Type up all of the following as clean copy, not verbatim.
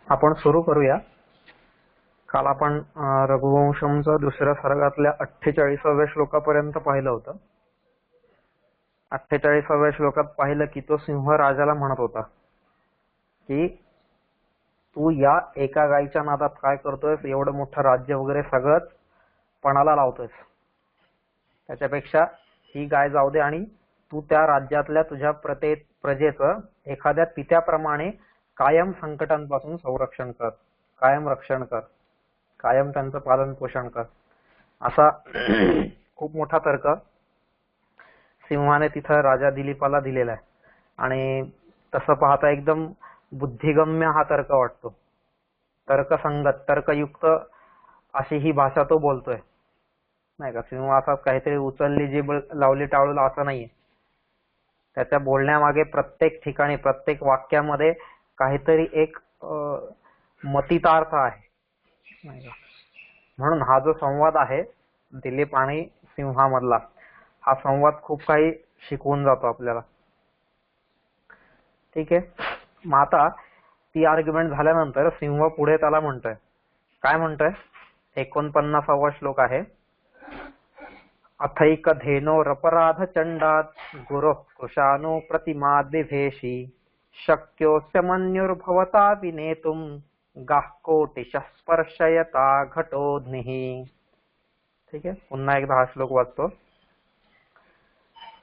आपण सुरू करूया. काल आपण रघुवंशमचं दुसऱ्या सर्गातल्या 48व्या श्लोकापर्यंत पाहिलं होतं. 48व्या श्लोकात पाहिलं की तो सिंह राजाला म्हणत होता की तू या एका गायीच्या नादात काय करतोयस, एवढं मोठं राज्य वगैरे सगळंच पणाला लावतोयस, त्याच्यापेक्षा ही गाय जाऊ दे आणि तू त्या राज्यातल्या तुझ्या प्रजेचं एखाद्या पित्याप्रमाणे कायम संकटांपासून संरक्षण कर, कायम रक्षण कर, कायम त्यांचं पालन पोषण कर. असा खूप मोठा तर्क सिंहाने तिथं राजा दिलीपाला दिलेला आहे. आणि तसं पाहता एकदम बुद्धिगम्य हा तर्क वाटतो. तर्कसंगत, तर्कयुक्त अशी ही भाषा तो बोलतोय, नाही का. सिंह असा काहीतरी उचलली जीभ लावली टाळूला असं नाहीये. त्याच्या बोलण्यामागे प्रत्येक ठिकाणी, प्रत्येक वाक्यामध्ये काहीतरी एक मतितार्थ आहे, नाही का. म्हणून हा जो संवाद आहे दिलीप आणि सिंहामधला, हा संवाद खूप काही शिकवून जातो आपल्याला. ठीक आहे. मग आता ती आर्ग्युमेंट झाल्यानंतर सिंह पुढे त्याला म्हणतोय, काय म्हणतोय, 49वा श्लोक आहे. अथैक धेनोरपराध चंडात गुरु कृशानो प्रतिमाद बिभेशी शक्योस्य मन्युर्भवता विनेतुम गाहकोटिश स्पर्शयता घटोध्निः. ठीक आहे. पुन्हा एकदा हा श्लोक वाचतो.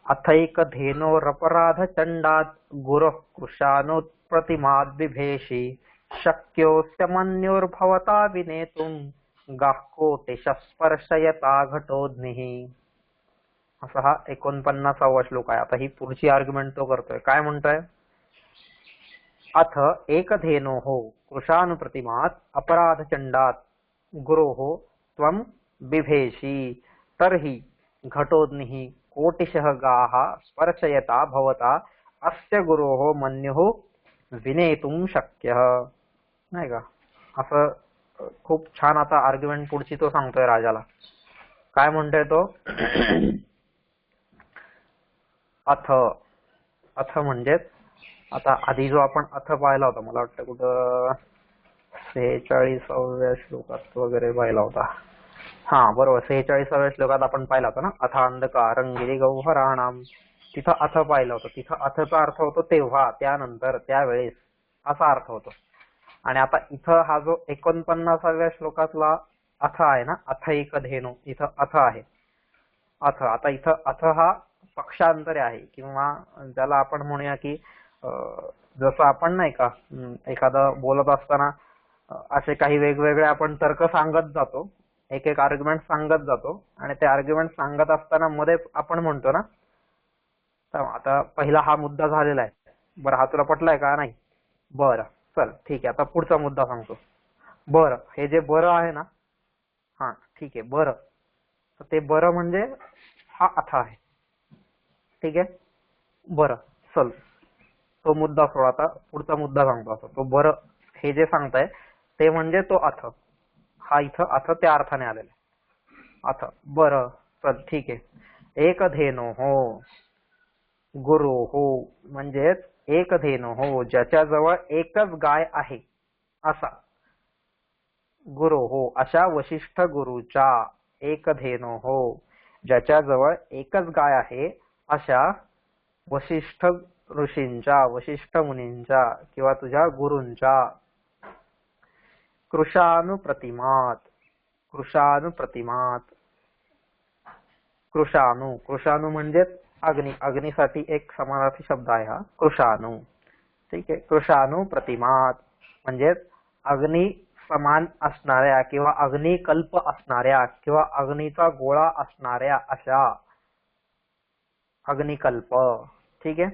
अथैक धेनोरपराध चंडात गुरु कृशानो प्रतिमाद बिभेशी शक्योस्य मन्युर्भवता विनेतुम गाहकोटिश स्पर्शयता घटोध्निः. असा हा 49वा श्लोक आहे. आता ही पुढची आर्ग्युमेंट तो करतोय. काय म्हणतोय, अथ एकधेनोः कृशानुप्रतिमात् अपराधचंडात् गुरोः त्वं बिभेषि तर्हि घटोध्निः कोटिशः गाः स्पर्शयता भवता अस्य गुरोः मन्युः विनेतुं शक्यः. नाही का. असं खूप छान आता आर्ग्युमेंट पुढची तो सांगतोय राजाला. काय म्हणतोय तो, अथ, अथ म्हणजेच आता आधी जो आपण अथ पाहिला होता, मला वाटतं कुठं 46व्या श्लोकात वगैरे पाहिला होता. हा बरोबर, 46व्या श्लोकात आपण पाहिला होता ना, अथ अंधकारं गिरिगौहराणाम. तिथं अथ पाहिलं होतं. तिथं अथचा अर्थ होतो तेव्हा, त्यानंतर, त्यावेळेस असा अर्थ होतो. आणि आता इथं हा जो 49व्या श्लोकातला अथ आहे ना, अथ एक धेनू, इथं अथ आहे. अथ, आता इथं अथ हा पक्षांतरे आहे, किंवा ज्याला आपण म्हणूया की जसं आपण नाही का एखादं बोलत असताना असे काही वेगवेगळे आपण तर्क सांगत जातो, एक एक आर्ग्युमेंट सांगत जातो, आणि ते आर्ग्युमेंट सांगत असताना मध्ये आपण म्हणतो ना, तर आता पहिला हा मुद्दा झालेला आहे, बरं हा तुला पटलाय का, नाही, बरं चल ठीक आहे, आता पुढचा मुद्दा सांगतो. बरं, हे जे बरं आहे ना, हा ठीक आहे बरं, तर ते बरं म्हणजे हा अथ आहे. ठीक आहे. बरं चल, तो मुद्दा सोडा, आता पुढचा मुद्दा सांगतो. असं तो बरं हे जे सांगताय ते म्हणजे तो अथ, हा इथं अथ त्या अर्थाने आलेला आहे. अथ बरं चल ठीक आहे. एक धेनो हो गुरु हो, म्हणजेच एक धेनो हो, ज्याच्याजवळ एकच गाय आहे असा, गुरु हो अशा वशिष्ठ गुरुच्या, एक धेनो हो ज्याच्याजवळ एकच गाय आहे अशा वशिष्ठ ऋषींच्या, वशिष्ठ मुनींच्या किंवा तुझ्या गुरूंच्या, कृशानुप्रतिमात, कृशानुप्रतिमात, कृशानु, कृशानु म्हणजे अग्नी, अग्नीसाठी एक समानार्थी शब्द आहे हा कृशानु. ठीक आहे. कृशानु प्रतिमात म्हणजे अग्नी समान असणाऱ्या किंवा अग्निकल्प असणाऱ्या किंवा अग्नीचा गोळा असणाऱ्या अशा, अग्निकल्प. ठीक आहे.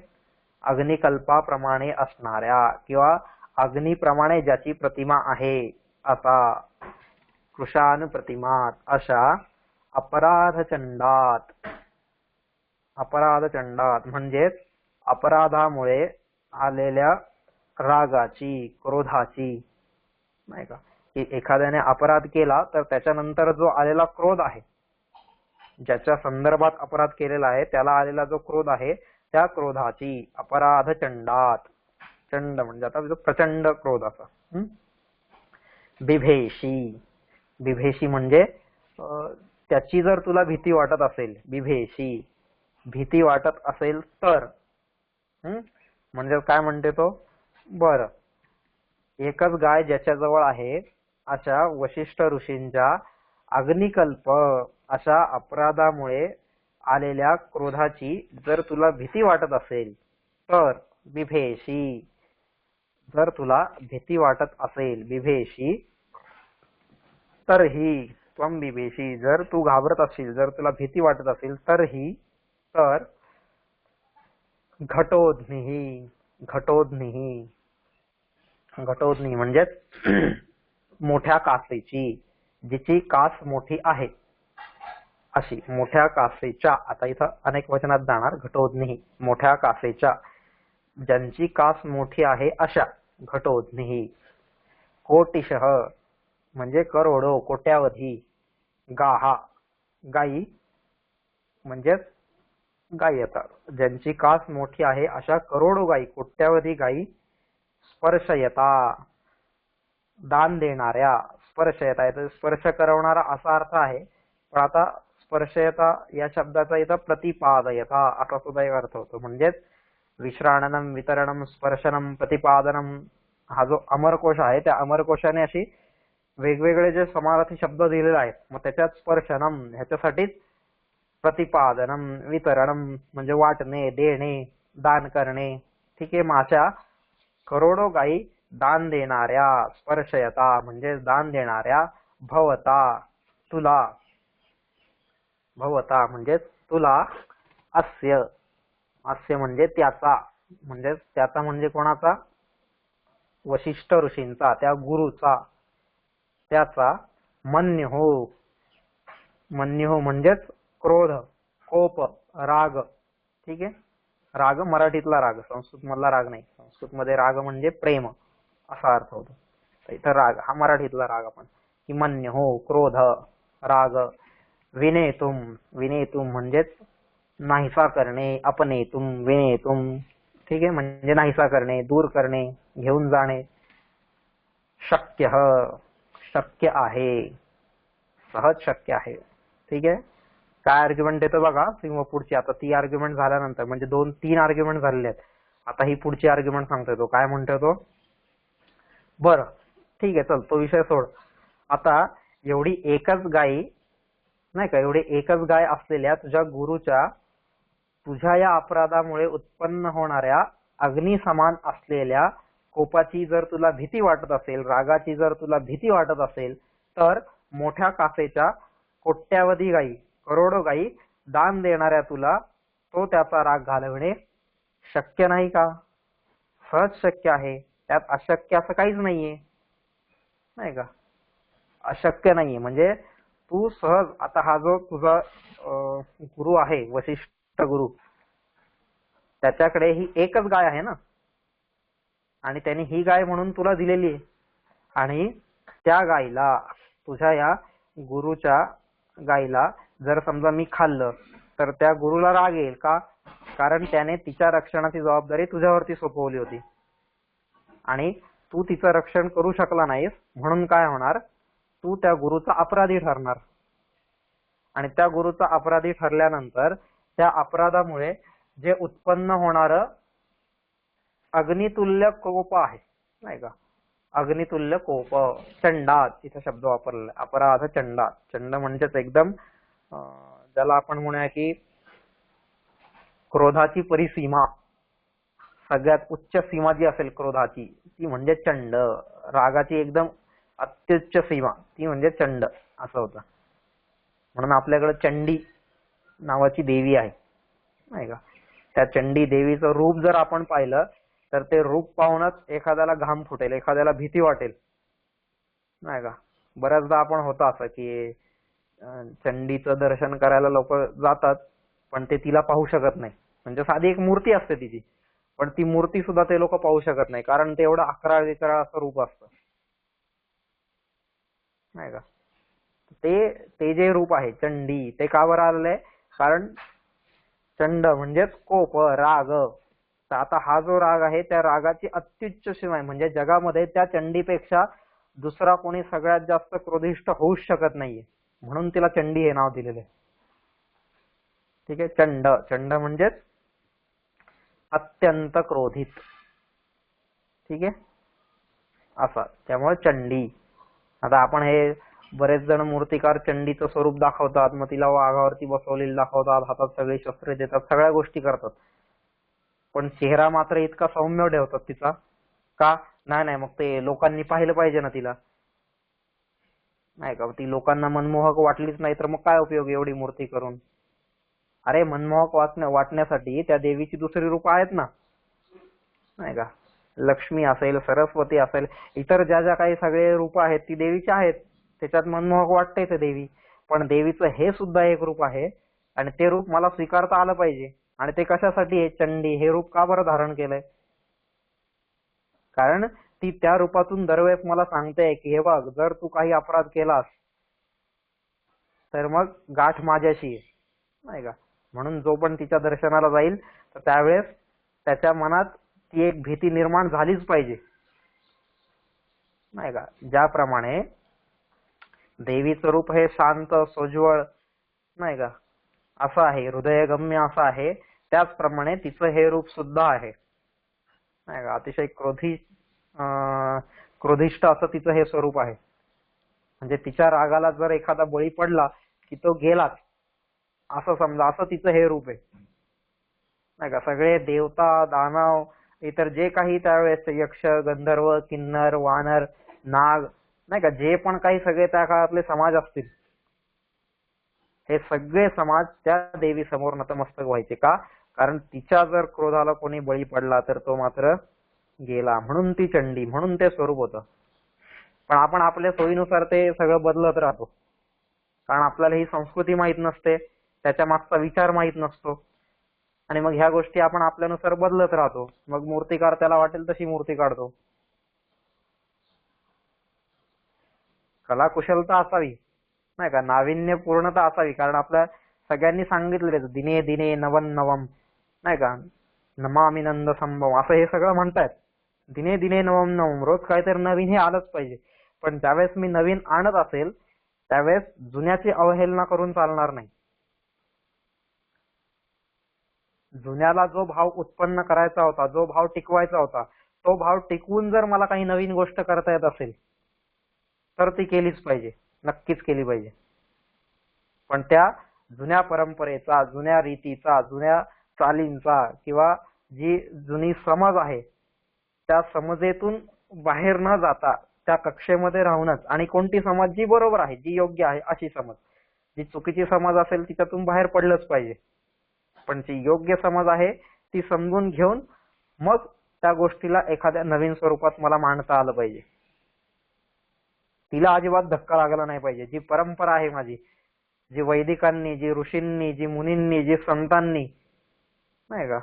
अग्निकल्पाप्रमाणे असणाऱ्या किंवा अग्निप्रमाणे ज्याची प्रतिमा आहे असा, कृशानुप्रतिमात अशा अपराधचंडात, अपराधचंडात म्हणजेच अपराधामुळे आलेल्या रागाची, क्रोधाची, नाही का, की एखाद्याने अपराध केला तर त्याच्यानंतर जो आलेला क्रोध आहे, ज्याच्या संदर्भात अपराध केलेला आहे त्याला आलेला जो क्रोध आहे, त्या क्रोधाची, अपराधचंडात, चंड म्हणजे आता प्रचंड क्रोध असा, बिभेशी. बिभेशी म्हणजे त्याची जर तुला भीती वाटत असेल, बिभेशी भीती वाटत असेल तर. म्हणजे काय म्हणते तो, बर, एकच गाय ज्याच्याजवळ आहे अशा वशिष्ठ ऋषींच्या अग्निकल्प अशा अपराधामुळे आलेल्या क्रोधाची जर तुला भीती वाटत असेल तर बिभेशी. जर तुला भीती वाटत असेल, बिभेशी, तर ही त्वम बिभेशी, जर तू घाबरत असशील, जर तुला भीती वाटत असेल तर ही, तर घटोद्निही. घटोद्निही, घटोद्नी म्हणजेच मोठ्या कासेची, जिची कास मोठी आहे अशी, मोठ्या कासेच्या. आता इथं अनेक वचनात जाणार घटोद्निही, मोठ्या कासेच्या, ज्यांची कास मोठी आहे अशा, घटोद्निही. कोटिशः म्हणजे करोडो, कोट्यावधी. गाहा गायी म्हणजेच गायी. आता ज्यांची कास मोठी आहे अशा करोडो गायी, कोट्यावधी गायी. स्पर्शयता दान देणाऱ्या, स्पर्शयता इथं स्पर्श करवणारा असा अर्थ आहे, पण आता स्पर्शयता या शब्दाचा इथं प्रतिपादयता असा सुद्धा एक अर्थ होतो. म्हणजेच विश्राणनम, वितरणम, स्पर्शनम, प्रतिपादनम, हा जो अमरकोश आहे त्या अमरकोशाने अशी वेगवेगळे जे समानार्थी शब्द दिलेले आहेत, मग त्याच्यात स्पर्शनम ह्याच्यासाठीच प्रतिपादनम, वितरणम म्हणजे वाटणे, देणे, दान करणे. ठीक आहे, माझ्या करोडो गायी दान देणाऱ्या, स्पर्शयता म्हणजे दान देणाऱ्या, भवता तुला, भवता म्हणजे तुला, अस्य, अस्य म्हणजे त्याचा, म्हणजे त्याचा म्हणजे कोणाचा, वशिष्ठ ऋषींचा, त्या गुरुचा, त्याचा. मन्युः, मन्युः म्हणजेच क्रोध, कोप, राग. ठीक आहे, राग मराठीतला राग, संस्कृत मधला राग नाही. संस्कृत मध्ये राग म्हणजे प्रेम असा अर्थ होतो, इथं राग हा मराठीतला राग आपण, की मन्युः क्रोध, राग. विनेतुम, विनेतुम म्हणजेच नाहीसा करणे, अपनेतुम, विनेतुम. ठीक आहे, म्हणजे नाहीसा करणे, दूर करणे, घेऊन जाणे. शक्य, शक्य आहे, सहज शक्य आहे. ठीक आहे, काय आर्ग्युमेंट देतो बघा सिंह पुढची. आता ती आर्ग्युमेंट झाल्यानंतर म्हणजे 2-3 आर्ग्युमेंट झालेले आहेत, आता ही पुढची आर्ग्युमेंट सांगतोय तो. काय म्हणतोय तो, बरं ठीक आहे चल तो विषय सोड. आता एवढी एकच गायी नाही का, एवढी एकच गाय असलेल्या तुझ्या गुरुच्या, तुझ्या या अपराधामुळे उत्पन्न होणाऱ्या अग्नी समान असलेल्या कोपाची जर तुला भीती वाटत असेल, रागाची जर तुला भीती वाटत असेल, तर मोठ्या कासेच्या कोट्यावधी गायी, करोडो गायी दान देणाऱ्या तुला तो त्याचा राग घालविणे शक्य नाही का? सहज शक्य आहे, त्यात अशक्य असं काहीच नाहीये, नाही का. अशक्य नाहीये म्हणजे तू सहज. आता हा जो तुझा गुरु आहे, वशिष्ठ गुरु, त्याच्याकडे ही एकच गाय आहे ना, आणि त्याने ही गाय म्हणून तुला दिलेली आहे, आणि त्या गायीला, तुझ्या या गुरुच्या गायीला जर समजा मी खाल्लं तर त्या गुरुला राग येईल का? कारण त्याने तिच्या रक्षणाची जबाबदारी तुझ्यावरती सोपवली होती आणि तू तिचं रक्षण करू शकला नाहीस, म्हणून काय होणार, तू त्या गुरुचा अपराधी ठरणार. आणि त्या गुरुचा अपराधी ठरल्यानंतर त्या अपराधामुळे जे उत्पन्न होणारं अग्नितुल्य कोप आहे, नाही का, अग्नितुल्य कोप, चंडात इथं शब्द वापरला, अपराध चंडात. चंड म्हणजेच एकदम ज्याला आपण म्हणूया की क्रोधाची परिसीमा, सगळ्यात उच्च सीमा जी असेल क्रोधाची ती म्हणजे चंड. रागाची एकदम अत्युच्च सीमा ती म्हणजे चंड, असं होतं. म्हणून आपल्याकडे चंडी नावाची देवी आहे, नाही का. त्या चंडी देवीचं रूप जर आपण पाहिलं तर ते रूप पाहूनच एखाद्याला घाम फुटेल, एखाद्याला भीती वाटेल, नाही का. बऱ्याचदा आपण होतं असं की चंडीचं दर्शन करायला लोक जातात पण ते तिला पाहू शकत नाही, म्हणजे साधी एक मूर्ती असते तिची, पण ती मूर्ती सुद्धा ते लोक पाहू शकत नाही, कारण ते एवढं अकराळ विकराळ असं रूप असतं, नाही का. ते जे रूप आहे चंडी, ते का बरं आलंय, कारण चंड म्हणजेच कोप, राग. तर आता हा जो राग आहे त्या रागाची अत्युच्च सीमा आहे, म्हणजे जगामध्ये त्या चंडीपेक्षा दुसरा कोणी सगळ्यात जास्त क्रोधिष्ठ होऊच शकत नाहीये, म्हणून तिला चंडी हे नाव दिलेलं आहे. ठीक आहे. चंड, चंड म्हणजेच अत्यंत क्रोधित. ठीक आहे, असा, त्यामुळे चंडी. आता आपण हे बरेच जण मूर्तिकार चंडीचं स्वरूप दाखवतात, मग तिला वाघावरती बसवलेली दाखवतात, हातात सगळी शस्त्रे देतात, सगळ्या गोष्टी करतात, पण चेहरा मात्र इतका सौम्य ठेवतात तिचा. का? नाही, मग ते लोकांनी पाहिलं पाहिजे ना तिला, नाही का? ती लोकांना मनमोहक वाटलीच नाही तर मग काय उपयोग एवढी मूर्ती करून? अरे मनमोहक वाटण्यासाठी त्या देवीची दुसरी रूप आहेत ना, नाही का? लक्ष्मी असेल, सरस्वती असेल, इतर ज्या ज्या काही सगळे रूप आहेत ती देवीची आहेत, त्याच्यात मनमोहक वाटते ते देवी. पण देवीचं हे सुद्धा एक रूप आहे आणि ते रूप मला स्वीकारता आलं पाहिजे. आणि ते कशासाठी आहे? चंडी हे रूप का बरं धारण केलंय? कारण ती त्या रूपातून दरवेळेस मला सांगते की हे बघ, जर तू काही अपराध केलास तर मग गाठ माझ्याशी आहे, नाही का? म्हणून जो पण तिच्या दर्शनाला जाईल तर त्यावेळेस त्याच्या मनात ती एक भीती निर्माण झालीच पाहिजे, नाही का? ज्याप्रमाणे देवीचं रूप हे शांत, सोज्वळ, नाही का, असं आहे, हृदयगम्य असं आहे, त्याचप्रमाणे तिचं हे रूप सुद्धा आहे, नाही का? अतिशय क्रोधिष्ठ असं तिचं हे स्वरूप आहे. म्हणजे तिच्या रागाला जर एखादा बळी पडला की तो गेलाच, असं समजा, असं तिचं हे रूप आहे, नाही का? सगळे देवता, दानव, इतर जे काही त्यावेळेस यक्ष, गंधर्व, किन्नर, वानर, नाग, नाही का, जे पण काही सगळे त्या काळातले समाज असतील, हे सगळे समाज त्या देवी समोर नतमस्तक व्हायचे. का? कारण तिच्या जर क्रोधाला कोणी बळी पडला तर तो मात्र गेला. म्हणून ती चंडी, म्हणून ते स्वरूप होतं. पण आपण आपल्या सोयीनुसार ते सगळं बदलत राहतो, कारण आपल्याला ही संस्कृती माहित नसते, त्याच्या मागचा विचार माहित नसतो, आणि मग ह्या गोष्टी आपण आपल्यानुसार बदलत राहतो. मग मूर्तिकार त्याला वाटेल तशी मूर्ती काढतो. कलाकुशलता असावी, नाही का, नाविन्यपूर्णता असावी, कारण आपल्या सगळ्यांनी सांगितले दिने दिने नवन नवम, नाही का, नमामि नंद संभव, असं हे सगळं म्हणतायत. दिने दिने नवम नवम, रोज काहीतरी नवीन हे आलंच पाहिजे. पण ज्यावेळेस मी नवीन आणत असेल त्यावेळेस जुन्याची अवहेलना करून चालणार नाही. जुन्याला जो भाव उत्पन्न करायचा होता, जो भाव टिकवायचा होता, तो भाव टिकवून जर मला काही नवीन गोष्ट करता येत असेल तर ती केलीच पाहिजे, नक्कीच केली पाहिजे. पण त्या जुन्या परंपरेचा, जुन्या रीतीचा, जुन्या चालींचा किंवा जी जुनी समज आहे त्या समजेतून बाहेर न जाता त्या कक्षेमध्ये राहूनच, आणि कोणती समज जी बरोबर आहे, जी योग्य आहे अशी समज, जी चुकीची समज असेल तिच्यातून बाहेर पडलंच पाहिजे, पण जी योग्य समज आहे ती समजून घेऊन मग त्या गोष्टीला एखाद्या नवीन स्वरूपात मला मांडता आलं पाहिजे. तिला अजिबात धक्का लागला नाही पाहिजे. जी परंपरा आहे माझी, जी वैदिकांनी, जी ऋषींनी, जी मुनींनी, जी संतांनी, नाही का,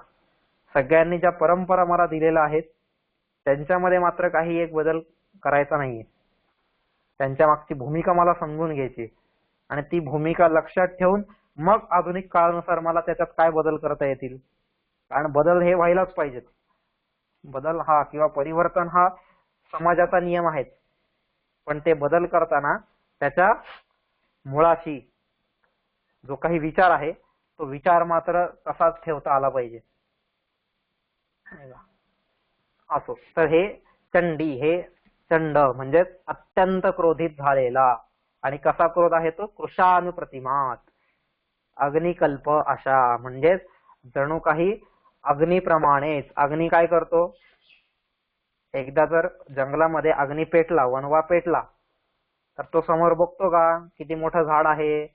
सगळ्यांनी ज्या परंपरा मला दिलेल्या आहेत त्यांच्यामध्ये मात्र काही एक बदल करायचा नाहीये. त्यांच्या मागची भूमिका मला समजून घ्यायची आणि ती भूमिका लक्षात ठेवून मग आधुनिक काळानुसार मला त्याच्यात काय बदल करता येतील, कारण बदल हे व्हायलाच पाहिजेत. बदल हा किंवा परिवर्तन हा समाजाचा नियम आहे, पण ते बदल करताना त्याच्या मुळाशी जो काही विचार आहे तो विचार मात्र तसाच ठेवता आला पाहिजे. असो, तर हे चंडी, हे चंड म्हणजेच अत्यंत क्रोधित झालेला. आणि कसा क्रोध आहे तो? कृशानुप्रतिमात, अग्निकल्प अशा, म्हणजेच जणू काही अग्निप्रमाणेच. अग्नी काय करतो? एकदा जर जंगलामध्ये अग्नी पेटला, वणवा पेटला, तर तो समोर बघतो का किती मोठं झाड आहे,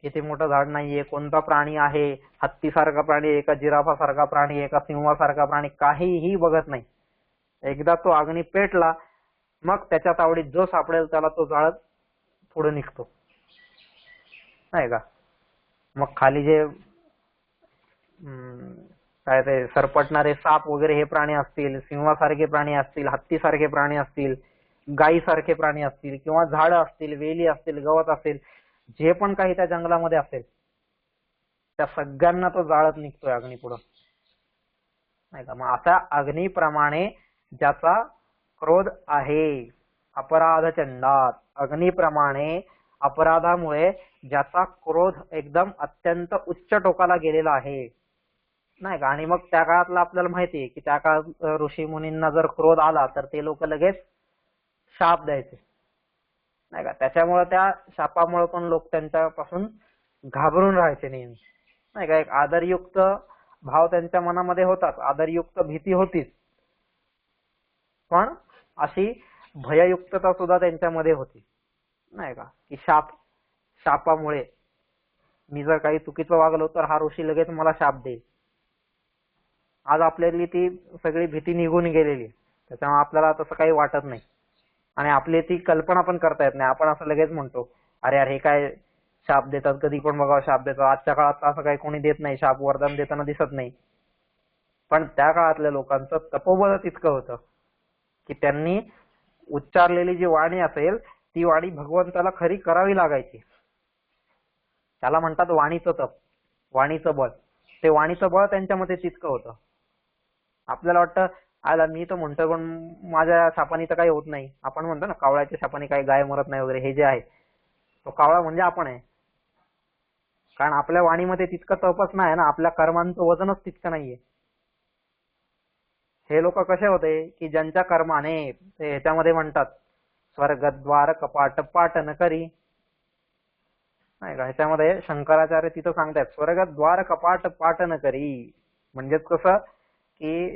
किती मोठं झाड नाहीये, कोणता प्राणी आहे, हत्तीसारखा प्राणी आहे का, जिराफासारखा प्राणी आहे का, सिंहासारखा प्राणी, काहीही बघत नाही. एकदा तो अग्नी पेटला मग त्याच्या तावडीत जो सापडेल त्याला तो जाळत पुढे निघतो, नाही का. मग खाली जे काय ते सरपटणारे साप वगैरे हे प्राणी असतील, सिंहासारखे प्राणी असतील, हत्तीसारखे प्राणी असतील, गायीसारखे प्राणी असतील, किंवा झाडं असतील, वेली असतील, गवत असेल, जे पण काही त्या जंगलामध्ये असेल त्या सगळ्यांना तो जाळत निघतोय अग्नी पुढं, नाही का. मग असा अग्निप्रमाणे ज्याचा क्रोध आहे, अपराध चंडात, अग्निप्रमाणे अपराधामुळे ज्याचा क्रोध एकदम अत्यंत उच्च टोकाला गेलेला आहे, नाही का. आणि मग त्या काळातलं आपल्याला माहिती आहे की त्या काळात ऋषी मुनींना जर क्रोध आला तर ते लोक लगेच शाप द्यायचे, नाही का. त्याच्यामुळे त्या शापामुळे पण लोक त्यांच्यापासून घाबरून राहायचे नेहमी, नाही का. एक आदरयुक्त भाव त्यांच्या मनामध्ये होताच, आदरयुक्त भीती होतीच, पण अशी भययुक्तता सुद्धा त्यांच्यामध्ये होती, नाही का. की शापामुळे मी जर काही चुकीचं वागलो तर हा ऋषी लगेच मला शाप देईल. आज आपल्यातली ती सगळी भीती निघून गेलेली, त्याच्यामुळे आपल्याला तसं काही वाटत नाही आणि आपली ती कल्पना पण करता येत नाही. आपण असं लगेच म्हणतो, अरे यार हे काय शाप देतात, कधी पण बघावं शाप देतात. आजच्या काळात असं काही कोणी देत नाही, शाप वरदान देताना दिसत नाही. पण त्या काळातल्या लोकांचं तपोबल तितकं होतं की त्यांनी उच्चारलेली जी वाणी असेल ती वाणी भगवंताला खरी करावी लागायची. त्याला म्हणतात वाणीचं तप, वाणीचं बळ. ते वाणीचं बळ त्यांच्यामध्ये तितकं होतं. आपल्याला वाटतं आला मी तर म्हणतो पण माझ्या शापानी तर काही होत नाही. आपण म्हणतो ना कावळ्याच्या शापानी काही गाय मरत नाही वगैरे, हे जे आहे तो कावळा म्हणजे आपण आहे. कारण आपल्या वाणीमध्ये तितकं तपच नाही ना, आपल्या कर्मांचं वजनच तितकं नाहीये. हे लोक कसे होते की ज्यांच्या कर्माने, ते ह्याच्यामध्ये म्हणतात स्वर्गद्वार कपाट पाटन करी, नाही का. ह्याच्यामध्ये शंकराचार्य तिथं सांगतात स्वर्गद्वार कपाट पाटन करी. म्हणजेच कसं की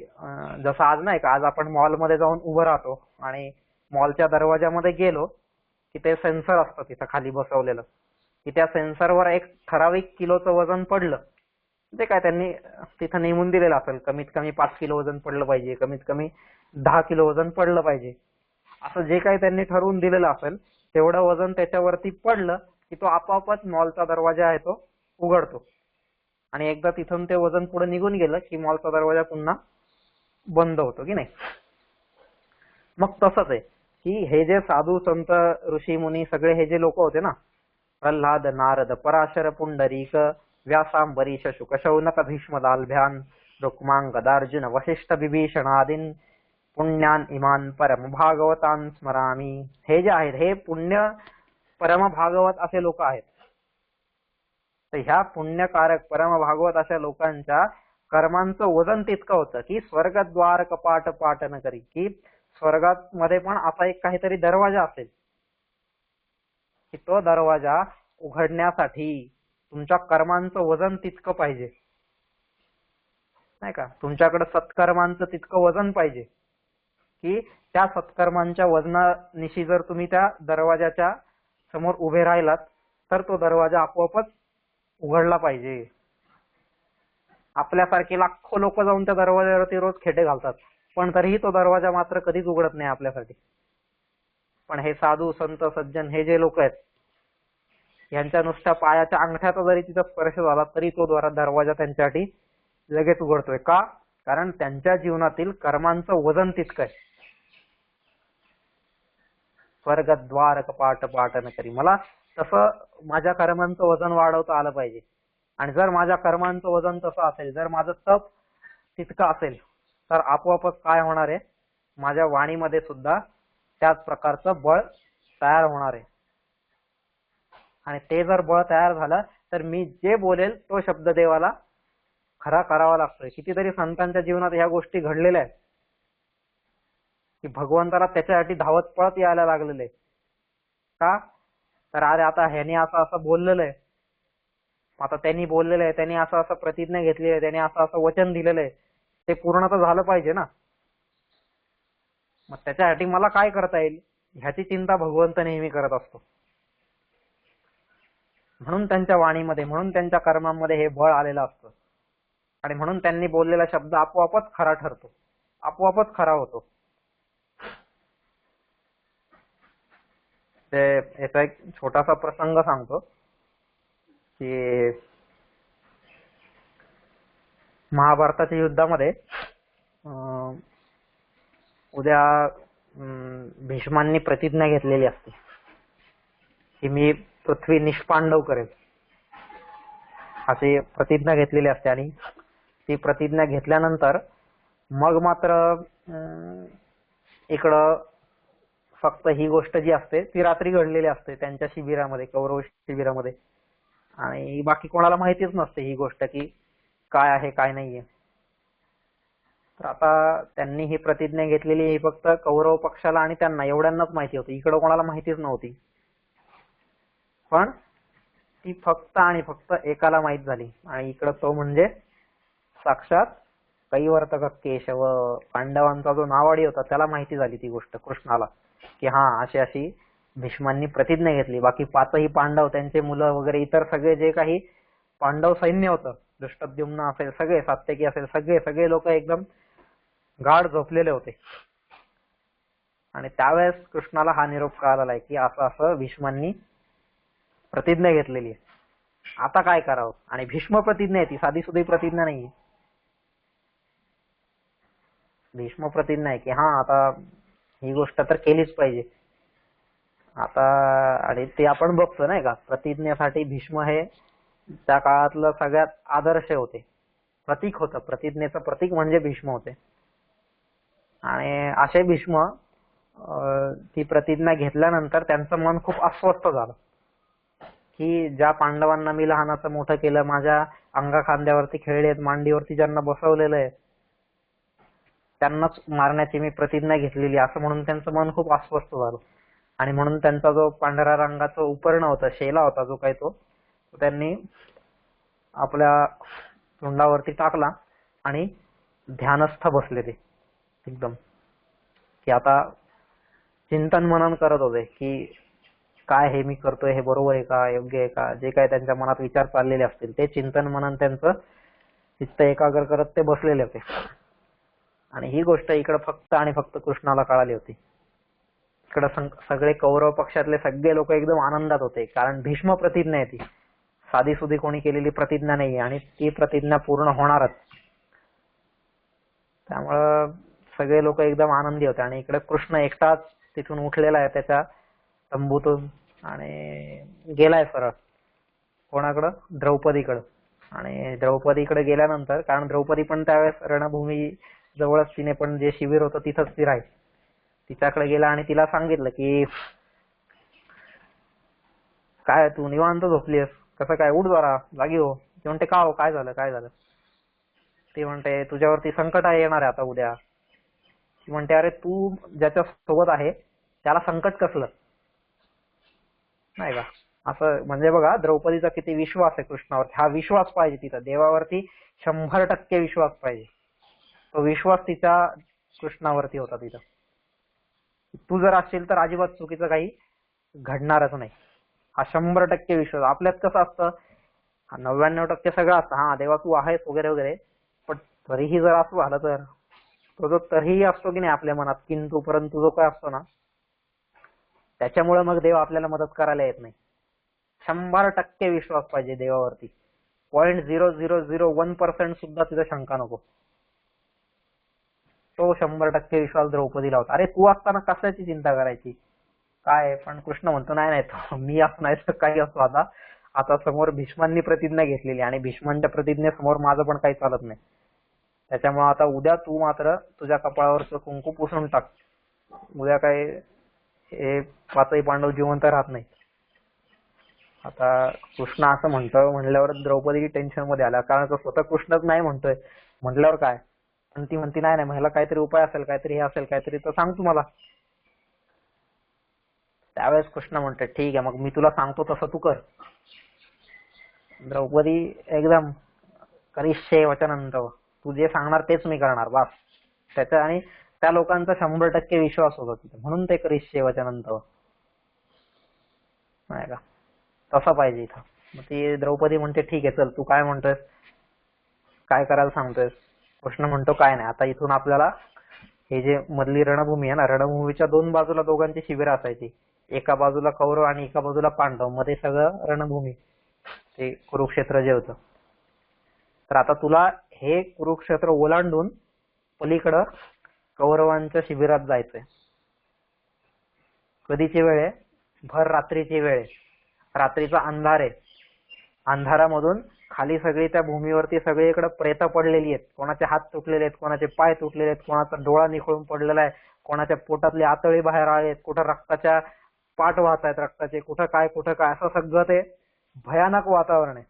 जसं आज नाही का, आज आपण मॉलमध्ये जाऊन उभं राहतो आणि मॉलच्या दरवाजामध्ये गेलो की ते सेन्सर असतं तिथं खाली बसवलेलं, की त्या सेन्सरवर एक ठराविक किलोचं वजन पडलं, ते काय त्यांनी तिथं नेमून दिलेलं असेल, कमीत कमी 5 किलो वजन पडलं पाहिजे, कमीत कमी 10 किलो वजन पडलं पाहिजे, असं जे काही त्यांनी ठरवून दिलेलं असेल तेवढं वजन त्याच्यावरती पडलं की तो आपोआपच मॉलचा दरवाजा आहे तो उघडतो. आणि एकदा तिथून ते वजन पुढे निघून गेलं की मॉलचा दरवाजा पुन्हा बंद होतो की नाही. मग तसंच आहे की हे जे साधू संत ऋषी मुनी सगळे हे जे लोक होते ना, प्रल्हाद नारद पराशर पुंडरीक व्यासांबरीश शुक शौनक भीष्म दाल्भ्यान रुक्मांग गदार्जुन वशिष्ठ विभीषणादीन पुण्यान इमान परम भागवतान स्मरामी. हे जे आहेत हे पुण्य परम भागवत असे लोक आहेत. तर ह्या पुण्यकारक परम भागवत अशा लोकांच्या कर्मांचं वजन तितकं होतं की स्वर्गद्वार कपाट पाटन करी, की स्वर्गात मध्ये पण असा एक काहीतरी दरवाजा असेल की तो दरवाजा उघडण्यासाठी तुमच्या कर्मांचं वजन तितकं पाहिजे, नाही का. तुमच्याकडे सत्कर्मांचं तितकं वजन पाहिजे की त्या सत्कर्मांच्या वजनानिशी जर तुम्ही त्या दरवाजाच्या समोर उभे राहिलात तर तो दरवाजा आपोआपच उघडला पाहिजे. आपल्यासारखे लाखो लोक जाऊन त्या दरवाजावरती रोज खेटे घालतात, पण तरीही तो दरवाजा मात्र कधीच उघडत नाही आपल्यासाठी. पण हे साधू संत सज्जन हे जे लोक आहेत, यांच्या नुसत्या पायाच्या अंगठ्याचा जरी तिचा स्पर्श झाला तरी तो दरवाजा त्यांच्यासाठी लगेच उघडतोय. का? कारण त्यांच्या जीवनातील कर्मांचं वजन तितकं आहे. स्वर्गद्वार कपाट पाटन करी. मला तसं माझ्या कर्मांचं वजन वाढवता आलं पाहिजे. आणि जर माझ्या कर्मांचं वजन तसं असेल, जर माझं तप तितकं असेल तर आपोआपच काय होणार आहे, माझ्या वाणीमध्ये सुद्धा त्याच प्रकारचं बळ तयार होणार आहे. आणि ते जर बळ तयार झालं तर मी जे बोलेल तो शब्द देवाला खरा करावा लागतोय. कितीतरी संतांच्या जीवनात ह्या गोष्टी घडलेल्या आहेत की भगवंताला त्याच्यासाठी धावत पळत यायला लागलेले. का? तर अरे आता ह्याने असं असं बोललेलं आहे, आता त्यांनी बोललेलं आहे, त्यांनी असं असं प्रतिज्ञा घेतली आहे, त्यांनी असं असं वचन दिलेलं आहे, ते पूर्ण तर झालं पाहिजे ना. मग त्याच्यासाठी मला काय करता येईल ह्याची चिंता भगवंत नेहमी करत असतो. म्हणून त्यांच्या वाणीमध्ये, म्हणून त्यांच्या कर्मांमध्ये हे बळ आलेलं असतं. आणि म्हणून त्यांनी बोललेला शब्द आपोआपच खरा ठरतो, आपोआपच खरा होतो. ते याचा एक छोटासा प्रसंग सांगतो की महाभारताच्या युद्धामध्ये उद्या भीष्मांनी प्रतिज्ञा घेतलेली असते की मी पृथ्वी निष्पांडव करेल, अशी प्रतिज्ञा घेतलेली असते. आणि ती प्रतिज्ञा घेतल्यानंतर मग मात्र इकडं फक्त ही गोष्ट जी असते ती रात्री घडलेली असते त्यांच्या शिबिरामध्ये, कौरव शिबिरामध्ये. आणि बाकी कोणाला माहितीच नसते ही गोष्ट की काय आहे काय नाहीये. तर आता त्यांनी ही प्रतिज्ञा घेतलेली ही फक्त कौरव पक्षाला आणि त्यांना एवढ्यांनाच माहिती होती, इकडं कोणाला माहितीच नव्हती. पण ती फक्त आणि फक्त एकाला माहित झाली, आणि इकडं तो म्हणजे साक्षात कैवर्तक केशव, पांडवांचा जो नावाडी होता त्याला माहिती झाली ती गोष्ट, कृष्णाला, की हा अशी अशी भीष्मांनी प्रतिज्ञा घेतली. बाकी पाचही पांडव, त्यांचे मुलं वगैरे इतर सगळे जे काही पांडव सैन्य होतं, दृष्टद्युम्न असेल, सगळे सात्यकी असेल, सगळे सगळे लोक एकदम गाढ झोपलेले होते. आणि त्यावेळेस कृष्णाला हा निरोप कळालेला आहे की असं असं भीष्मांनी प्रतिज्ञा घेतलेली आहे, आता काय करावं. आणि भीष्म प्रतिज्ञा आहे ती, साधी सुधी प्रतिज्ञा नाहीये. भीष्म प्रतिज्ञा आहे की हा आता ही गोष्ट तर केलीच पाहिजे आता. आणि ते आपण बघतो नाही का, प्रतिज्ञेसाठी भीष्म हे त्या काळातलं सगळ्यात आदर्श होते, प्रतीक होतं, प्रतिज्ञेचं प्रतीक म्हणजे भीष्म होते. आणि असे भीष्म ती प्रतिज्ञा घेतल्यानंतर त्यांचं मन खूप अस्वस्थ झालं, की ज्या पांडवांना मी लहानाचं मोठं केलं, माझ्या अंगा खांद्यावरती खेळलेत, मांडीवरती ज्यांना बसवलेलं आहे, त्यांनाच मारण्याची मी प्रतिज्ञा घेतलेली, असं म्हणून त्यांचं मन खूप अस्वस्थ झालं. आणि म्हणून त्यांचा जो पांढऱ्या रंगाचा उपर्ण होता, शेला होता जो काही, तो त्यांनी आपल्या तोंडावरती टाकला आणि ध्यानस्थ बसले ते एकदम, की आता चिंतन मनन करत होते की काय हे मी करतोय हे बरोबर आहे का, योग्य आहे का, जे काही त्यांच्या मनात विचार चाललेले असतील ते चिंतन मनन त्यांचं चित्त एकाग्र करत ते बसलेले होते. आणि ही गोष्ट इकडे फक्त आणि फक्त कृष्णाला कळाली होती. इकडे सगळे कौरव पक्षातले सगळे लोक एकदम आनंदात होते, कारण भीष्म प्रतिज्ञा आहे ती, साधी सुधी कोणी केलेली प्रतिज्ञा नाहीये, आणि ती प्रतिज्ञा पूर्ण होणारच. त्यामुळं सगळे लोक एकदम आनंदी होते. आणि इकडे कृष्ण एकटाच तिथून उठलेला आहे त्याच्या तंबूतून आणि गेलाय सरळ कोणाकडं, द्रौपदीकडं. आणि द्रौपदीकडे गेल्यानंतर, कारण द्रौपदी पण त्यावेळेस रणभूमी जवळच, तिने पण जे शिबिर होतं तिथंच ती राहील, तिच्याकडे गेला आणि तिला सांगितलं की काय तू निवांत झोपलीस, कसं काय, उठ जरा, जागी हो. ती म्हणते का हो, काय झालं काय झालं. ती म्हणते तुझ्यावरती संकट येणार आहे आता उद्या. ती म्हणते अरे तू ज्याच्या सोबत आहे त्याला संकट कसलं, नाही का. असं म्हणजे बघा द्रौपदीचा किती विश्वास आहे कृष्णावरती, हा विश्वास पाहिजे तिथं, देवावरती 100% विश्वास पाहिजे. तो विश्वास तिच्या कृष्णावरती होता तिथं. तू जर असशील तर अजिबात चुकीचं काही घडणारच नाही, हा 100% विश्वास. आपल्यात कसं असतं, 99% सगळं असतं, हा देवा तू आहेस वगैरे वगैरे, पण तरीही जर असं झालं तर, तो जो तरीही असतो की नाही आपल्या मनात, किंतु परंतु जो काय असतो ना, त्याच्यामुळे मग देव आपल्याला मदत करायला येत नाही. 100% विश्वास पाहिजे देवावरती, 0.0001% सुद्धा तिथं शंका नको. तो 100% विश्वास द्रौपदीला होता. अरे तू असताना कशाची चिंता करायची काय. पण कृष्ण म्हणतो नाही नाही, मी असं नाही तर काही असतो, आता समोर भीष्मांनी प्रतिज्ञा घेतलेली, आणि भीष्मांच्या प्रतिज्ञेसमोर माझं पण काही चालत नाही. त्याच्यामुळे आता उद्या तू मात्र तुझ्या कपाळावरचं कुंकू पुसून टाक, उद्या काय हे पाचही पांडव जिवंत राहत नाही. आता कृष्ण असं म्हणतो म्हणल्यावर द्रौपदी टेन्शन मध्ये आला, कारण तो स्वतः कृष्णच नाही म्हणतोय म्हटल्यावर काय. पण ती म्हणती नाही नाही, मला काहीतरी उपाय असेल, काहीतरी हे असेल काहीतरी, तर सांग तू मला. त्यावेळेस कृष्ण म्हणते ठीक आहे, मग मी तुला सांगतो तसं तू कर. द्रौपदी एकदम करिष्ये वचनं तव, तू जे सांगणार तेच मी करणार बस. त्याच्या आणि त्या लोकांचा 100% विश्वास होता तिथे, म्हणून ते करिष्ये वचनं तव, नाही का. तसं पाहिजे इथं. मग ती द्रौपदी म्हणते ठीक आहे चल, तू काय म्हणतोयस, काय करायला सांगतोयस. कृष्ण म्हणतो काय नाही, आता इथून आपल्याला हे जे मधली रणभूमी आहे ना, रणभूमीच्या दोन बाजूला दोघांची शिबिर असायची, एका बाजूला कौरव आणि एका बाजूला पांडव, मध्ये सगळं रणभूमी, ते कुरुक्षेत्र जे होतं. तर आता तुला हे कुरुक्षेत्र ओलांडून पलीकडं कौरवांच्या शिबिरात जायचंय. कधीची वेळ आहे, भर रात्रीची वेळ आहे, रात्रीचा अंधार आहे. अंधारामधून खाली सगळी त्या भूमीवरती सगळीकडे प्रेत पडलेली आहेत, कोणाचे हात तुटलेले आहेत, कोणाचे पाय तुटलेले आहेत, कोणाचा डोळा निखळून पडलेला आहे, कोणाच्या पोटातले आतळे बाहेर आलेत, कुठं रक्ताच्या पाट वाहत आहेत रक्ताचे, कुठं काय असं सगळं ते भयानक वातावरण आहे.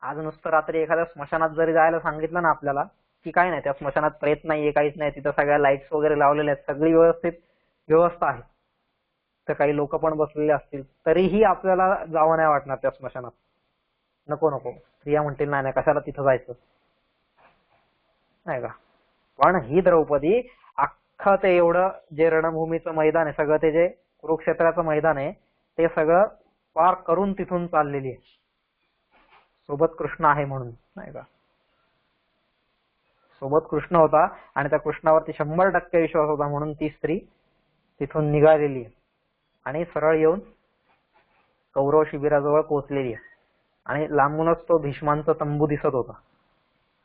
आज नुसतं रात्री एखाद्या स्मशानात जरी जायला सांगितलं ना आपल्याला, की काही नाही त्या स्मशानात प्रेत नाहीये, काहीच नाही, तिथं सगळ्या लाईट्स वगैरे लावलेल्या आहेत, सगळी व्यवस्था आहे, तर काही लोक पण बसलेले असतील, तरीही आपल्याला जावं नाही वाटणार त्या स्मशानात. नको नको, स्त्रिया म्हणतील नाही नाही कशाला तिथं जायचं, नाही का. पण ही द्रौपदी अख्खं ते एवढं जे रणभूमीचं मैदान आहे, सगळं ते जे कुरुक्षेत्राचं मैदान आहे, ते सगळं पार करून तिथून चाललेली आहे, सोबत कृष्ण आहे म्हणून, नाही का. सोबत कृष्ण होता आणि त्या कृष्णावरती 100% विश्वास होता म्हणून ती स्त्री तिथून निघालेली आहे आणि सरळ येऊन कौरव शिबिराजवळ पोहोचलेली आहे. आणि लांबूनच तो भीष्मांचा तंबू दिसत होता.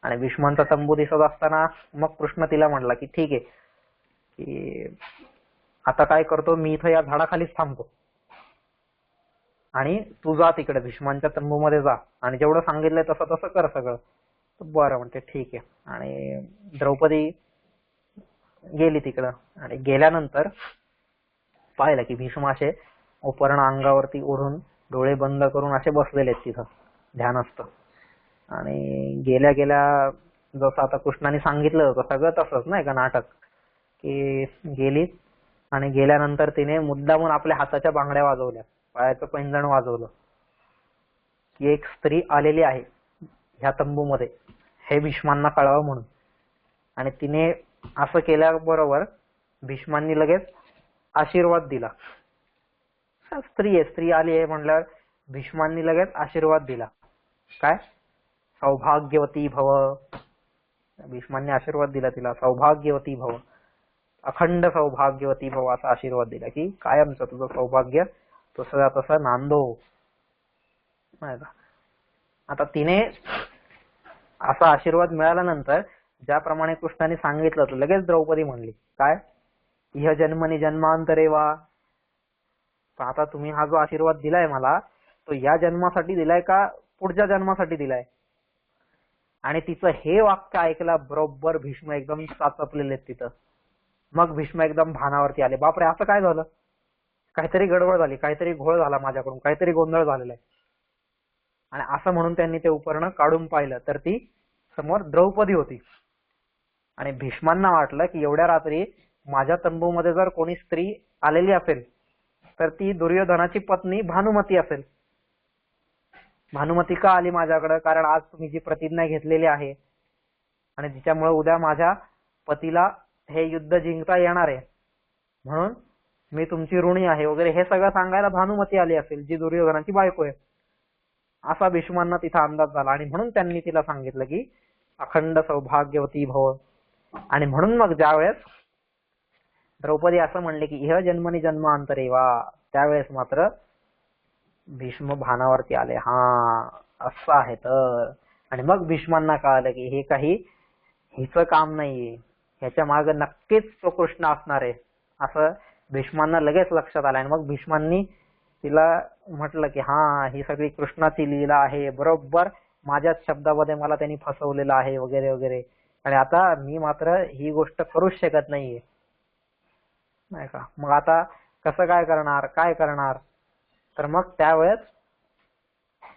आणि भीष्मांचा तंबू दिसत असताना मग कृष्ण तिला म्हणला की ठीक आहे, की आता काय करतो, मी इथं या झाडाखालीच थांबतो आणि तू जा तिकडे भीष्मांच्या तंबूमध्ये जा आणि जेवढं सांगितलंय तसं तसं कर सगळं. बरं म्हणते ठीक आहे. आणि द्रौपदी गेली तिकडं आणि गेल्यानंतर पाहिलं की भीष्म असे उपर्ण अंगावरती ओढून डोळे बंद करून असे बसलेले आहेत तिथं ध्यानस्थ. आणि गेल्या गेल्या जसं आता कृष्णाने सांगितलं होतं सगळं तसंच नाही का नाटक, की गेली आणि गेल्यानंतर तिने मुद्दामून आपल्या हाताच्या बांगड्या वाजवल्या, पायाचं पैंजण वाजवलं की एक स्त्री आलेली आहे ह्या तंबूमध्ये, हे भीष्मांना कळावं म्हणून. आणि तिने असं केल्याबरोबर भीष्मांनी लगेच आशीर्वाद दिला. स्त्री आहे, स्त्री आली आहे म्हणल्यावर भीष्मांनी लगेच आशीर्वाद दिला, काय सौभाग्यवती भव. भीष्मांनी आशीर्वाद दिला तिला, सौभाग्यवती भव, अखंड सौभाग्यवती भव असा आशीर्वाद दिला की कायमचं तुझं सौभाग्य तसं तसं नांदो. आता तिने असा आशीर्वाद मिळाल्यानंतर ज्याप्रमाणे कृष्णाने सांगितलं होतं लगेच द्रौपदी म्हणली काय, इह जन्मनी जन्मांतरे वा. आता तुम्ही हा जो आशीर्वाद दिलाय मला तो या जन्मासाठी दिलाय का पुढच्या जन्मासाठी दिलाय. आणि तिचं हे वाक्य ऐकला बरोबर भीष्म एकदम साचपलेले तिथं. मग भीष्म एकदम भानावरती आले, बापरे असं काय झालं, काहीतरी गडबड झाली, काहीतरी घोळ झाला माझ्याकडून, काहीतरी गोंधळ झालेला आहे. आणि असं म्हणून त्यांनी ते उपकरण काढून पाहिलं तर ती समोर द्रौपदी होती. आणि भीष्मांना वाटलं की एवढ्या रात्री माझ्या तंबूमध्ये जर कोणी स्त्री आलेली असेल तर ती दुर्योधनाची पत्नी भानुमती असेल. भानुमती का आली माझ्याकडे, कारण आज तुम्ही जी प्रतिज्ञा घेतलेली आहे आणि तिच्यामुळे उद्या माझ्या पतीला हे युद्ध जिंकता येणार आहे म्हणून मी तुमची ऋणी आहे वगैरे हे सगळं सांगायला भानुमती आली असेल, जी दुर्योधनाची बायको आहे, असा भीष्मांना तिचा अंदाज झाला. आणि म्हणून त्यांनी तिला सांगितलं की अखंड सौभाग्यवती भव. आणि म्हणून मग ज्यावेळेस द्रौपदी असं म्हणले की इह जन्मनी जन्मांतरे वा, त्यावेळेस मात्र भीष्म भानावरती आले, हा असं आहे तर. आणि मग भीष्मांना कळालं की हे काही हिचं काम नाहीये, ह्याच्या मागे नक्कीच तो कृष्ण असणार आहे असं भीष्मांना लगेच लक्षात आलं. आणि मग भीष्मांनी तिला म्हटलं की हा ही सगळी कृष्णाची लीला आहे, बरोबर माझ्याच शब्दामध्ये मला त्यांनी फसवलेलं आहे वगैरे वगैरे, आणि आता मी मात्र ही गोष्ट करूच शकत नाहीये, नाही का. मग आता कसं काय करणार. तर मग त्यावेळेस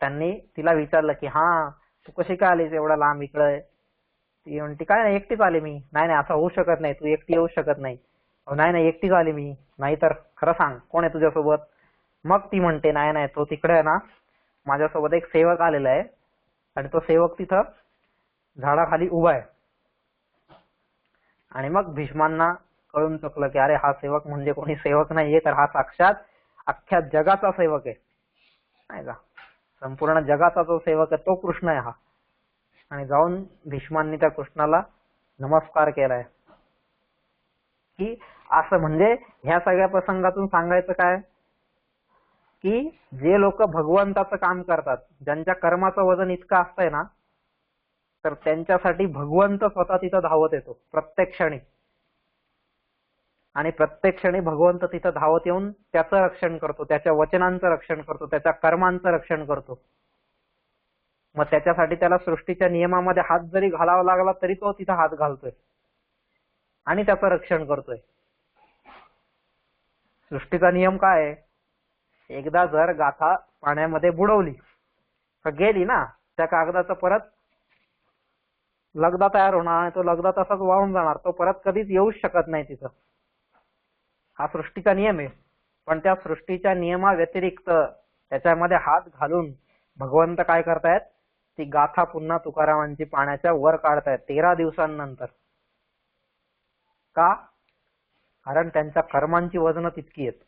त्यांनी तिला विचारलं की हा तू कशी काय आलीस एवढा लांब इकडे. ती म्हणते काय नाही एकटीच आली मी. नाही असं होऊ शकत नाही, तू एकटी येऊ शकत नाही. नाही एकटीच आली मी, नाही तर खरं सांग कोण आहे तुझ्यासोबत. मग ती म्हणते नाही तो तिकडे आहे ना माझ्यासोबत एक सेवक आलेला आहे आणि तो सेवक तिथं झाडाखाली उभा आहे. आणि मग भीष्मांना कळून चुकलं की अरे हा सेवक म्हणजे कोणी सेवक नाहीये, तर हा साक्षात अख्ख्या जगाचा सेवक आहे, नाही का. संपूर्ण जगाचा जो सेवक आहे तो कृष्ण आहे हा. आणि जाऊन भीष्मांनी त्या कृष्णाला नमस्कार केलाय. की असं म्हणजे ह्या सगळ्या प्रसंगातून सांगायचं काय की जे लोक भगवंताचं काम करतात, ज्यांच्या कर्माचं वजन इतकं असतंय ना, तर त्यांच्यासाठी भगवंत स्वतः तिथं धावत येतो प्रत्येक क्षणी. आणि प्रत्येक क्षणी भगवंत तिथं धावत येऊन त्याचं रक्षण करतो, त्याच्या वचनांचं रक्षण करतो, त्याच्या कर्मांचं रक्षण करतो. मग त्याच्यासाठी त्याला सृष्टीच्या नियमामध्ये हात जरी घालावा लागला तरी तो तिथं हात घालतोय. आणि त्याचं रक्षण करतोय. सृष्टीचा नियम काय आहे? एकदा जर गाथा पाण्यामध्ये बुडवली तर गेली ना, त्या कागदाचं परत लगदा तयार होणार, तो लगदा तसाच वाहून जाणार, तो परत कधीच येऊच शकत नाही तिथं. हा सृष्टीचा नियम आहे. पण त्या सृष्टीच्या नियमा व्यतिरिक्त त्याच्यामध्ये हात घालून भगवंत काय करतायत? ती गाथा पुन्हा तुकारामांची पाण्याच्या वर काढतायत 13 दिवसांनंतर. का? कारण त्यांच्या कर्मांची वजनं तितकी आहेत.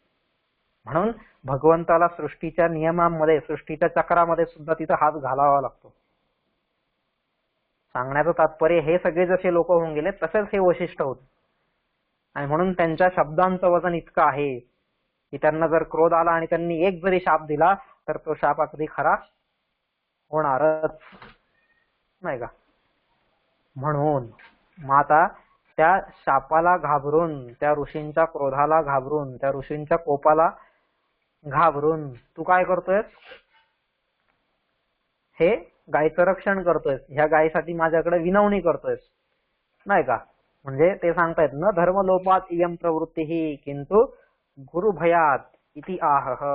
म्हणून भगवंताला सृष्टीच्या नियमांमध्ये, सृष्टीच्या चक्रामध्ये सुद्धा तिथं हात घालावा लागतो. सांगण्याचं तात्पर्य, हे सगळे जसे लोक होऊन गेले तसेच हे वशिष्ठ होते. आणि म्हणून त्यांच्या शब्दांचं वजन इतकं आहे की त्यांना जर क्रोध आला आणि त्यांनी एक जरी शाप दिला तर तो शाप अगदी खरा होणारच, नाही का? म्हणून मग आता त्या शापाला घाबरून, त्या ऋषींच्या क्रोधाला घाबरून, त्या ऋषींच्या कोपाला घाबरून तू काय करतोयस? हे गायीचं रक्षण करतोयस. ह्या गायीसाठी माझ्याकडे विनवणी करतोयस, नाही का? म्हणजे ते सांगतायत न धर्मलोपात इयं प्रवृत्ती किंतु गुरुभयात इति आहह,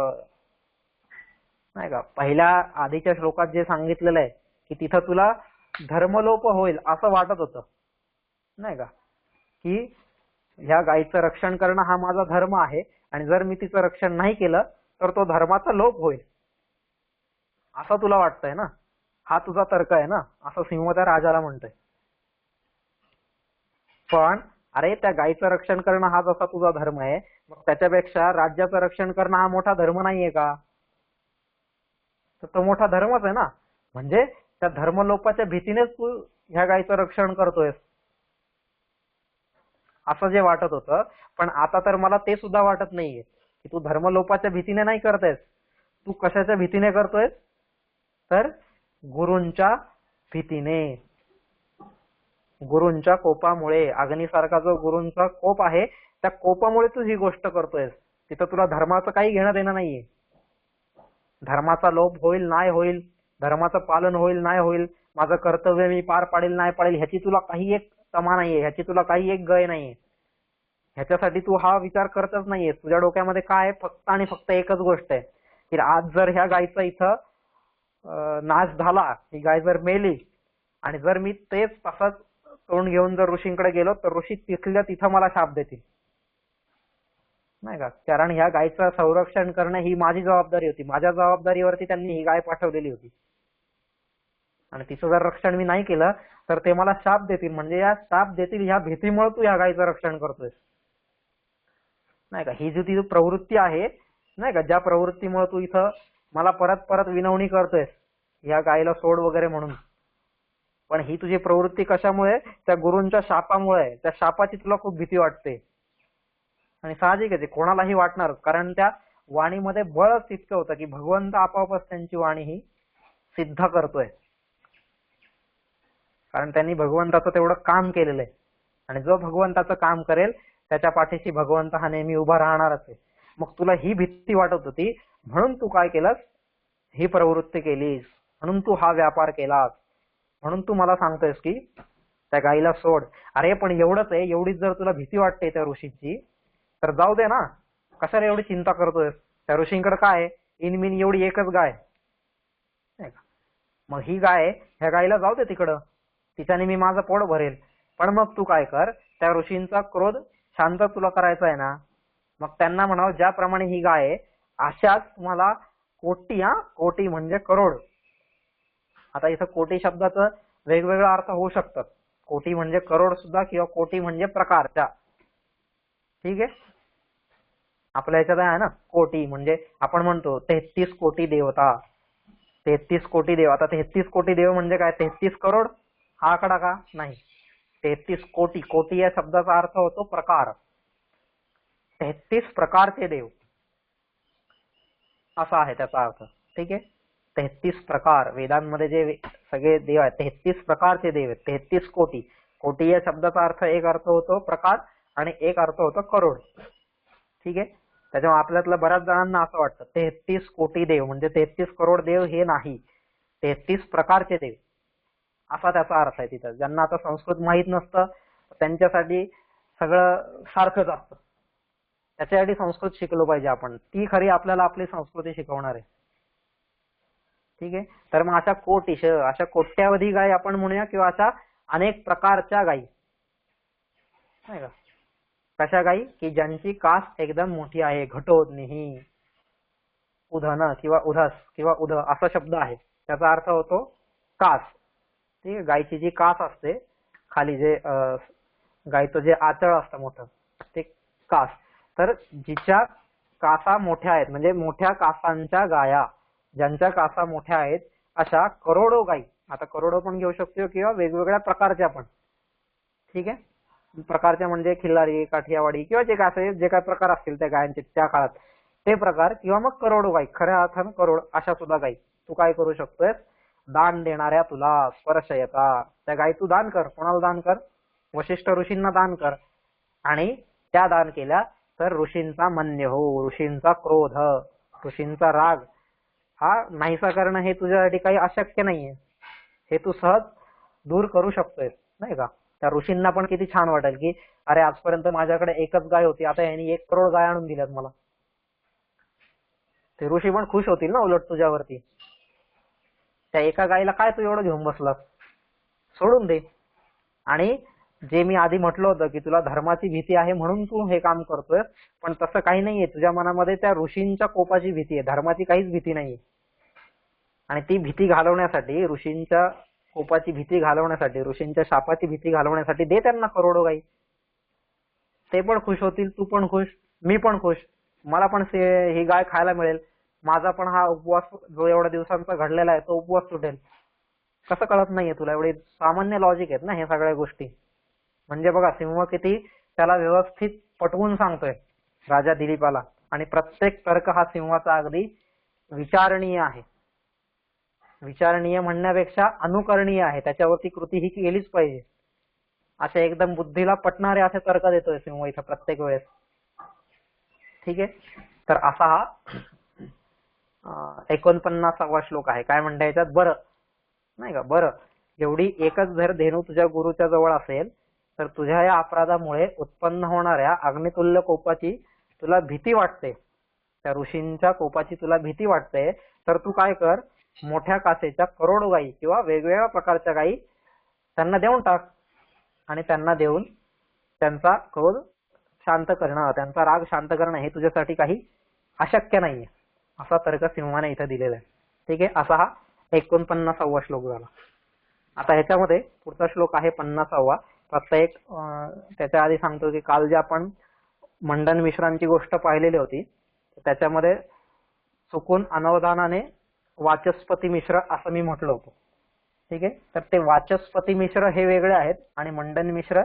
नाही का? पहिल्या आधीच्या श्लोकात जे सांगितलेलं आहे की तिथं तुला धर्मलोप होईल असं वाटत होतं, नाही का? की ह्या गायीचं रक्षण करणं हा माझा धर्म आहे आणि जर मी तिचं रक्षण नाही केलं तर तो धर्माचा लोप होईल असं तुला वाटतंय ना? हा तुझा तर्क आहे ना, असं सिंह त्या राजाला म्हणतोय. पण अरे, त्या गायीचं रक्षण करणं हा जसा तुझा धर्म आहे, मग त्याच्यापेक्षा राज्याचं रक्षण करणं हा मोठा धर्म नाहीये का? तर तो मोठा धर्मच आहे ना. म्हणजे त्या धर्मलोपाच्या भीतीनेच तू ह्या गायीचं रक्षण करतोयस असं जे वाटत होतं. पण आता तर मला ते सुद्धा वाटत नाहीये की तू धर्मलोपाच्या भीतीने नाही करतोयस. तू कशाच्या भीतीने करतोयस? तर गुरूंच्या भीतीने, गुरूंच्या कोपामुळे. अग्नीसारखा जो गुरूंचा कोप आहे त्या कोपामुळे तू ही गोष्ट करतोयस. तिथं तुला धर्माचं काही घेणं देणं नाहीये. धर्माचा लोप होईल नाही होईल, धर्माचं पालन होईल नाही होईल, माझं कर्तव्य मी पार पाडेल नाही पाडेल, ह्याची तुला काही एक तमा नाहीये, ह्याची तुला काही एक गय नाहीये. ह्याच्यासाठी तू हा विचार करतच नाहीये. तुझ्या डोक्यामध्ये काय आहे? फक्त आणि फक्त एकच गोष्ट आहे की आज जर ह्या गायीचा इथं नाश झाला, ही गाय जर मेली आणि जर मी तेच तसंच तोंड घेऊन जर ऋषींकडे गेलो तर ऋषी तिथल्या तिथं मला शाप देतील, नाही का? कारण ह्या गायचं संरक्षण करणं ही माझी जबाबदारी होती. माझ्या जबाबदारीवरती त्यांनी ही गाय पाठवलेली होती आणि तिचं जर रक्षण मी नाही केलं तर ते मला शाप देतील. म्हणजे या शाप देतील ह्या भीतीमुळे तू ह्या गायचं रक्षण करतोयस, नाही का? ही जी ती प्रवृत्ती आहे, नाही का, ज्या प्रवृत्तीमुळे तू इथं मला परत परत विनवणी करतोयस ह्या गायीला सोड वगैरे म्हणून, पण ही तुझी प्रवृत्ती कशामुळे? त्या गुरूंच्या शापामुळे. त्या शापाची तुला खूप भीती वाटते आणि साहजिक आहे, ते कोणालाही वाटणार. कारण त्या वाणीमध्ये बळच तितकं होतं की भगवंत आपोआपच त्यांची वाणी ही सिद्ध करतोय. कारण त्यांनी भगवंताचं तेवढं काम केलेलं आहे आणि जो भगवंताचं काम करेल त्याच्या पाठीशी भगवंत हा नेहमी उभा राहणारच आहे. मग तुला ही भीती वाटत होती म्हणून तू काय केलंस? ही प्रवृत्ती केलीस, म्हणून तू हा व्यापार केलास, म्हणून तू मला सांगतोयस की त्या गायीला सोड. अरे पण एवढंच आहे, एवढीच जर तुला भीती वाटते त्या ऋषीची तर जाऊ दे ना, कशाला एवढी चिंता करतोयस? त्या ऋषींकडे काय आहे? इनमिन एवढी एकच गाय, नाही का? मग ही गाय, ह्या गायीला जाऊ दे तिकडं, तिच्याने मी माझं पोट भरेल. पण मग तू काय कर, त्या ऋषींचा क्रोध शांत तुला करायचा आहे ना, मग त्यांना म्हणावं ज्याप्रमाणे ही गाय आहे अशाच मला कोटी, कोटी म्हणजे करोड. आता इथं कोटी शब्दाचं वेगवेगळा अर्थ होऊ शकतात. कोटी म्हणजे करोड सुद्धा किंवा कोटी म्हणजे प्रकारच्या, ठीक आहे? आपल्या ह्याच्यात आहे ना कोटी, म्हणजे आपण म्हणतो 33 कोटी देवता, 33 कोटी देव. आता 33 कोटी देव म्हणजे काय? 33 करोड हा आकडा का? नाही, 33 कोटी. कोटी या शब्दाचा अर्थ होतो प्रकार. 33 प्रकारचे देव असा आहे त्याचा अर्थ, ठीक आहे? 33 प्रकार. वेदांमध्ये जे सगळे देव आहेत 33 प्रकारचे देव आहेत, 33 कोटी. कोटी या शब्दाचा अर्थ, एक अर्थ होतो प्रकार आणि एक अर्थ होतो करोड, ठीक आहे? त्याच्यामुळे आपल्यातल्या बऱ्याच जणांना असं वाटतं 33 कोटी देव म्हणजे 33 करोड देव, हे नाही, 33 प्रकारचे देव असा त्याचा अर्थ आहे तिथं. ज्यांना आता संस्कृत माहित नसतं त्यांच्यासाठी सगळं सारखंच असतं. त्याच्यासाठी संस्कृत शिकलो पाहिजे आपण. ती खरी आपल्याला आपली संस्कृती शिकवणार आहे. ठीक आहे. तर मग अशा कोटीश, अशा कोट्यावधी गायी आपण म्हणूया, किंवा अशा अनेक प्रकारच्या गायी, नाही का. कशा गायी की ज्यांची कास एकदम मोठी आहे. घटोदनिही, उधन किंवा उधस किंवा उध असा शब्द आहे, त्याचा अर्थ होतो कास. ठीक आहे. गायची जी कास असते खाली, जे गायचं जे आचळ असतं मोठं, ते कास. तर जिच्या कासा मोठ्या आहेत, म्हणजे मोठ्या कासांच्या गाया, ज्यांच्या कासा मोठ्या आहेत, अशा करोडो गायी. आता करोडो पण घेऊ शकतो किंवा वेगवेगळ्या प्रकारच्या पण. ठीक आहे. प्रकारच्या म्हणजे खिल्लारी, काठियावाडी किंवा जे काय जे काय प्रकार असतील त्या गायांचे त्या काळात, ते प्रकार, किंवा मग करोडो गायी, खऱ्या अर्थानं करोड अशा सुद्धा गायी तू काय करू शकतोय, दान देणाऱ्या तुला स्पर्शयता, त्या गायी तू दान कर. कोणाला दान कर? वशिष्ठ ऋषींना दान कर. आणि त्या दान केल्या तर ऋषींचा मन्य हो, ऋषींचा क्रोध, ऋषींचा राग हा नाहीसा करणं हे तुझ्यासाठी काही अशक्य नाहीये. हे तू सहज दूर करू शकतोय, नाही का. त्या ऋषींना पण किती छान वाटेल की अरे आजपर्यंत माझ्याकडे एकच गाय होती, आता यांनी 1 करोड गाय आणून दिल्यात मला. ते ऋषी पण खुश होतील ना उलट तुझ्यावरती. त्या एका गायीला काय तू एवढं घेऊन बसलास, सोडून दे. आणि जे मी आधी म्हटलं होतं की तुला धर्माची भीती आहे म्हणून तू हे काम करतोय, पण तसं काही नाहीये. तुझ्या मनामध्ये त्या ऋषींच्या कोपाची भीती आहे, धर्माची काहीच भीती नाहीये. आणि ती भीती घालवण्यासाठी, ऋषींच्या कोपाची भीती घालवण्यासाठी, ऋषींच्या शापाची भीती घालवण्यासाठी दे त्यांना करोडो गायी. ते पण खुश होतील, तू पण खुश, मी पण खुश. मला पण ही गाय खायला मिळेल. माझा पण हा उपवास जो एवढ्या दिवसांचा घडलेला आहे तो उपवास सुटेल. कसं कळत नाहीये तुला? एवढे सामान्य लॉजिक आहेत ना हे सगळ्या गोष्टी. म्हणजे बघा सिंह किती त्याला व्यवस्थित पटवून सांगतोय राजा दिलीपाला. आणि प्रत्येक तर्क हा सिंहाचा अगदी विचारणीय आहे. विचारणीय म्हणण्यापेक्षा अनुकरणीय आहे. त्याच्यावरती कृती ही केलीच पाहिजे. असे एकदम बुद्धीला पटणारे असे तर्क देतोय सिंह इथं प्रत्येक वेळेस. ठीक आहे. तर असा हा 49वा श्लोक आहे. काय म्हणता याच्यात? बरं, नाही का. बरं, एवढी एकच जर धेनू तुझ्या गुरुच्या जवळ असेल तर तुझ्या या अपराधामुळे उत्पन्न होणाऱ्या अग्नितुल्य कोपाची तुला भीती वाटते, त्या ऋषींच्या कोपाची तुला भीती वाटते, तर तू काय कर, मोठ्या कासेच्या करोडो गायी किंवा वेगवेगळ्या प्रकारच्या गायी त्यांना देऊन टाक. आणि त्यांना देऊन त्यांचा क्रोध शांत करणं, त्यांचा राग शांत करणं हे तुझ्यासाठी काही अशक्य नाहीये. असा तर्क सिंहाने इथं दिलेला आहे. ठीक आहे. असा हा 49वा श्लोक झाला. आता ह्याच्यामध्ये पुढचा श्लोक आहे 50वा. फक्त एक त्याच्या आधी सांगतो की काल जे आपण मंडन मिश्रांची गोष्ट पाहिलेली होती त्याच्यामध्ये चुकून अनवधानाने वाचस्पती मिश्र असं मी म्हटलं होतं. ठीक आहे. तर ते वाचस्पती मिश्र हे वेगळे आहेत आणि मंडन मिश्र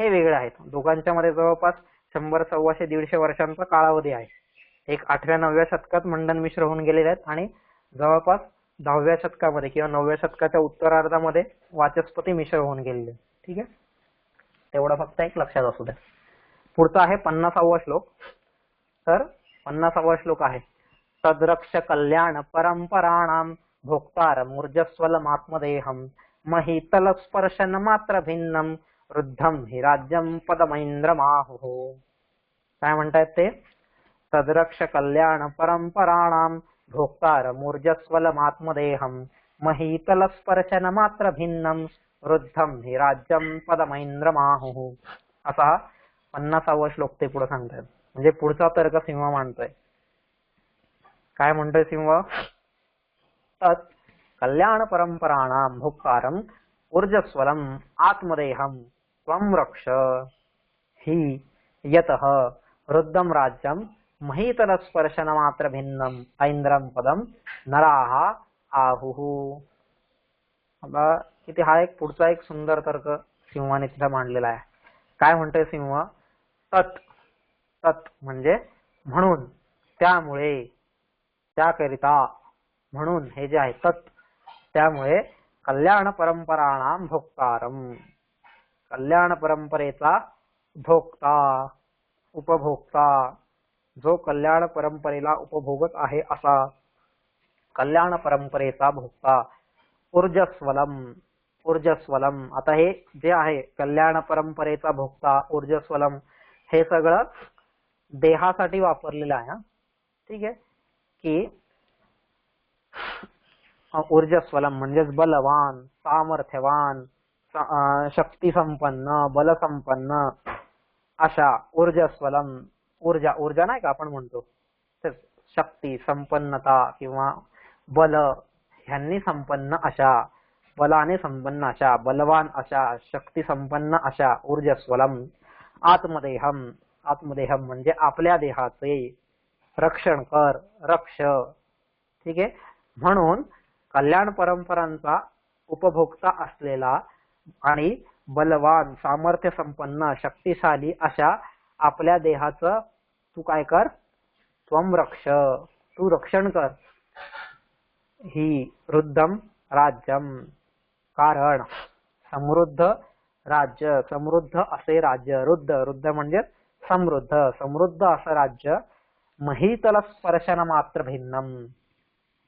हे वेगळे आहेत. दोघांच्या मध्ये जवळपास 100, 125, 150 वर्षांचा कालावधी आहे. एक 8व्या 9व्या शतकात मंडन मिश्र होऊन गेलेले आहेत आणि जवळपास 10व्या शतकामध्ये किंवा 9व्या शतकाच्या उत्तरार्धामध्ये वाचस्पती मिश्र होऊन गेलेले. ठीक आहे. तेवढा फक्त एक लक्षात असू द्या. पुढचा आहे 50वा श्लोक. तर 50वा श्लोक आहे तद्रक्ष कल्याण परंपराणाम भोक्तारम ऊर्जस्वलमात्मदेहम महीतल स्पर्शन मात्र भिन्नम वृद्धम हि राज्यम पदमैंद्रमाहुः. काय म्हणतायत ते? तद्रक्ष कल्याण परंपराणाम भोक्तारम ऊर्जस्वलमात्मदेहम महीतल स्पर्शन मात्र भिन्नम वृद्धम हि राज्यम पदमैंद्रमाहुः. असा 50वा श्लोक ते पुढे सांगतायत. म्हणजे पुढचा तर्क सिंह मांडतोय. काय म्हणतोय सिंह? तत् कल्याण परंपराणाम भोक्तारम ऊर्जस्वलम आत्मदेहम त्वं रक्ष हि यतः वृद्धम राज्यम महीतल स्पर्शन मात्र भिन्नम ऐंद्रम पदम नराः आहुः. आता किती हा एक पुढचा एक सुंदर तर्क सिंहाने तिथे मांडलेला आहे. काय म्हणतोय सिंह? तत्, तत् म्हणजे म्हणून, त्यामुळे, त्याकरिता, म्हणून हे जे आहे तत्, त्यामुळे कल्याण परंपराणाम भोक्तारम, कल्याण परंपरेचा भोक्ता, उपभोक्ता, जो कल्याण परंपरेला उपभोगत आहे असा कल्याण परंपरेचा भोक्ता, ऊर्जस्वलम ऊर्जस्वलम. आता हे जे आहे कल्याण परंपरेचा भोक्ता ऊर्जस्वलम हे सगळं देहासाठी वापरलेलं आहे. ठीक आहे की ऊर्जस्वलम म्हणजेच बलवान, सामर्थ्यवान, शक्ती संपन्न, बल संपन्न अशा ऊर्जस्वलम. ऊर्जा ऊर्जा नाही का आपण म्हणतो शक्ती संपन्नता किंवा बल ह्यांनी संपन्न अशा, बलाने संपन्न अशा, बलवान अशा, शक्ती संपन्न अशा ऊर्जस्वलम. आत्मदेहम. आत्मदेहम म्हणजे आपल्या देहाचे रक्षण कर, रक्ष. ठीक आहे. म्हणून कल्याण परंपरांचा उपभोक्ता असलेला आणि बलवान, सामर्थ्य संपन्न, शक्तिशाली अशा आपल्या देहाचं तू काय कर, त्वम रक्ष, तू रक्षण कर. ही रुद्धम राज्यम. कारण समृद्ध राज्य, समृद्ध असे राज्य, रुद्ध रुद्ध म्हणजे समृद्ध, समृद्ध असं राज्य महीतल स्पर्शन मात्र भिन्नम.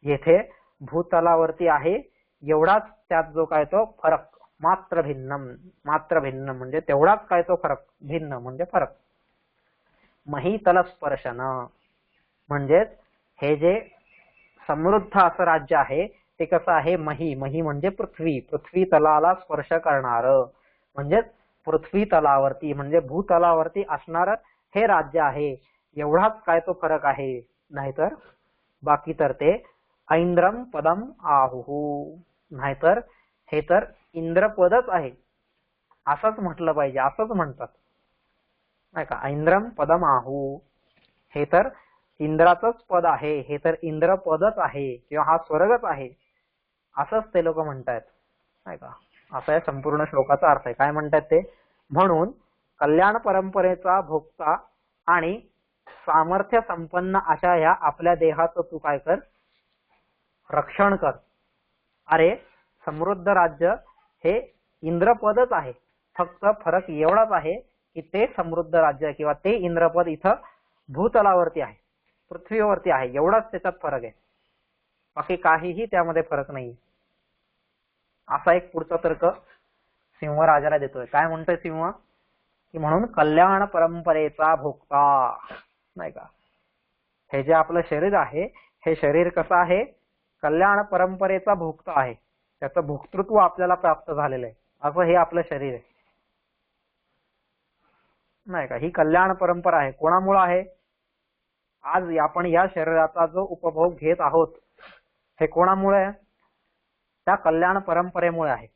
येथे भूतलावरती आहे एवढाच त्यात जो काय तो फरक, मात्र भिन्नम. मात्र भिन्न म्हणजे तेवढाच काय तो फरक, भिन्न म्हणजे फरक. महीतल स्पर्शन म्हणजेच हे जे समृद्ध असं राज्य आहे ते कसं आहे, मही. मही म्हणजे पृथ्वी, पृथ्वी तलाला स्पर्श करणार म्हणजेच पृथ्वी तलावरती म्हणजे भूतलावरती असणार हे राज्य आहे. एवढाच काय तो फरक आहे. नाहीतर बाकी तर ते ऐंद्रम पदम आहुहू. नाहीतर हे तर इंद्रपदच आहे असंच म्हटलं पाहिजे, असंच म्हणतात नाही का. ऐंद्रम पदम आहू हे तर इंद्राचंच पद आहे, हे तर इंद्रपदच आहे किंवा हा स्वर्गच आहे असंच ते लोक म्हणतायत नाही का. असा या संपूर्ण श्लोकाचा अर्थ आहे. काय म्हणतात ते, म्हणून कल्याण परंपरेचा भोक्ता आणि सामर्थ्य संपन्न अशा ह्या आपल्या देहाचं तू काय कर, रक्षण कर. अरे समृद्ध राज्य हे इंद्रपदच आहे, फक्त फरक एवढाच आहे की ते समृद्ध राज्य किंवा ते इंद्रपद इथं भूतलावरती आहे, पृथ्वीवरती आहे, एवढाच त्याच्यात फरक आहे. बाकी काहीही त्यामध्ये फरक नाही. असा एक पुढचा तर्क सिंह राजाला देतोय. काय म्हणतोय सिंह की म्हणून कल्याण परंपरेचा भोक्ता नाही का. हे जे आपलं शरीर आहे हे शरीर कसं आहे, कल्याण परंपरेचा भोक्ता आहे, त्याचं भोक्तृत्व आपल्याला प्राप्त झालेलं आहे असं हे आपलं शरीर आहे नाही का. ही कल्याण परंपरा आहे. कोणामुळे आहे, आज आपण या शरीराचा जो उपभोग घेत आहोत हे कोणामुळे आहे, त्या कल्याण परंपरेमुळे आहे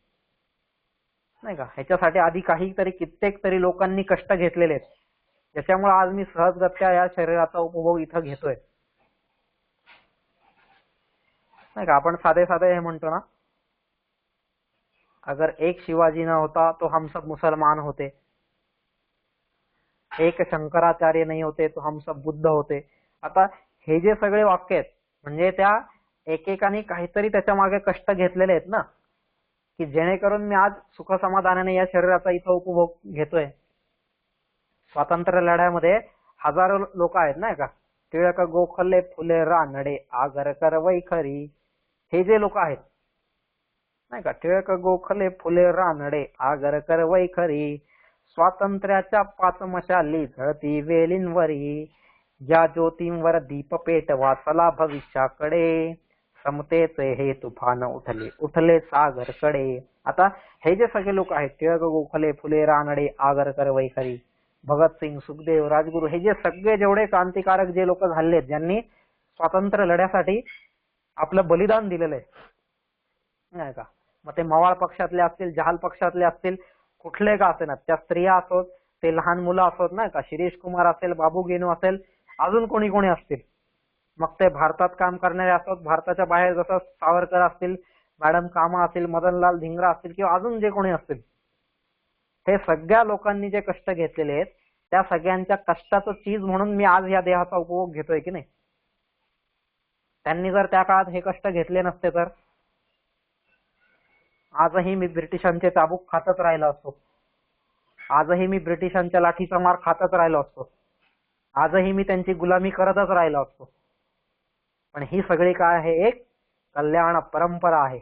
नाही का. ह्याच्यासाठी आधी काहीतरी कित्येक तरी लोकांनी कष्ट घेतलेले आहेत, त्याच्यामुळे आज मी सहजगत्या या शरीराचा उपभोग इथं घेतोय नाही का. आपण साधे साधे हे म्हणतो ना, अगर एक शिवाजी न होता तो हम सब मुसलमान होते, एक शंकराचार्य नहीं होते तो हम सब बुद्ध होते. आता हे जे सगळे वाक्य आहेत म्हणजे त्या एकेकाने काहीतरी त्याच्या मागे कष्ट घेतलेले आहेत ना, की जेणेकरून मी आज सुख समाधानाने या शरीराचा इथं उपभोग घेतोय. स्वातंत्र्य लढ्यामध्ये हजारो लोक आहेत ना का, टिळक गोखले फुले रानडे आगरकर वैखरी, हे जे लोक आहेत नाही का, टिळक गोखले फुले रानडे आगरकर वैखरी, स्वातंत्र्याच्या पाच मशाली झळती वेलींवरी, या ज्योतींवर दीप पेटवा चला भविष्याकडे, समतेचे हे तुफान उठले उठले सागरकडे. आता हे जे सगळे लोक आहेत, टिळक गोखले फुले रानडे आगरकर वैखरी, भगतसिंग, सुखदेव, राजगुरू, हे जे सगळे जेवढे क्रांतिकारक जे लोक झालेत, ज्यांनी स्वातंत्र्य लढ्यासाठी आपलं बलिदान दिलेलं आहे नाही का. मग ते मवाळ पक्षातले असतील, जहाल पक्षातले असतील, कुठले का असेना, त्या स्त्रिया असोत, ते लहान मुलं असोत ना का, शिरीष कुमार असेल, बाबू गेनू असेल, अजून कोणी कोणी असतील, मग ते भारतात काम करणारे असोत, भारताच्या बाहेर जसं सावरकर असतील, मॅडम कामा असतील, मदनलाल धिंगरा असतील किंवा अजून जे कोणी असतील, हे सगळ्या लोकांनी जे कष्ट घेतलेले आहेत त्या सगळ्यांच्या कष्टाचं चीज म्हणून मी आज या देहाचा उपभोग घेतोय की नाही. त्यांनी जर त्या काळात हे कष्ट घेतले नसते तर आजही मी ब्रिटिशांचे चाबूक खातच राहिलो असतो, आजही मी ब्रिटिशांच्या लाठीचा मार खातच राहिलो असतो, आजही मी त्यांची गुलामी करतच राहिलो असतो. पण ही सगळी काय आहे, एक कल्याण परंपरा आहे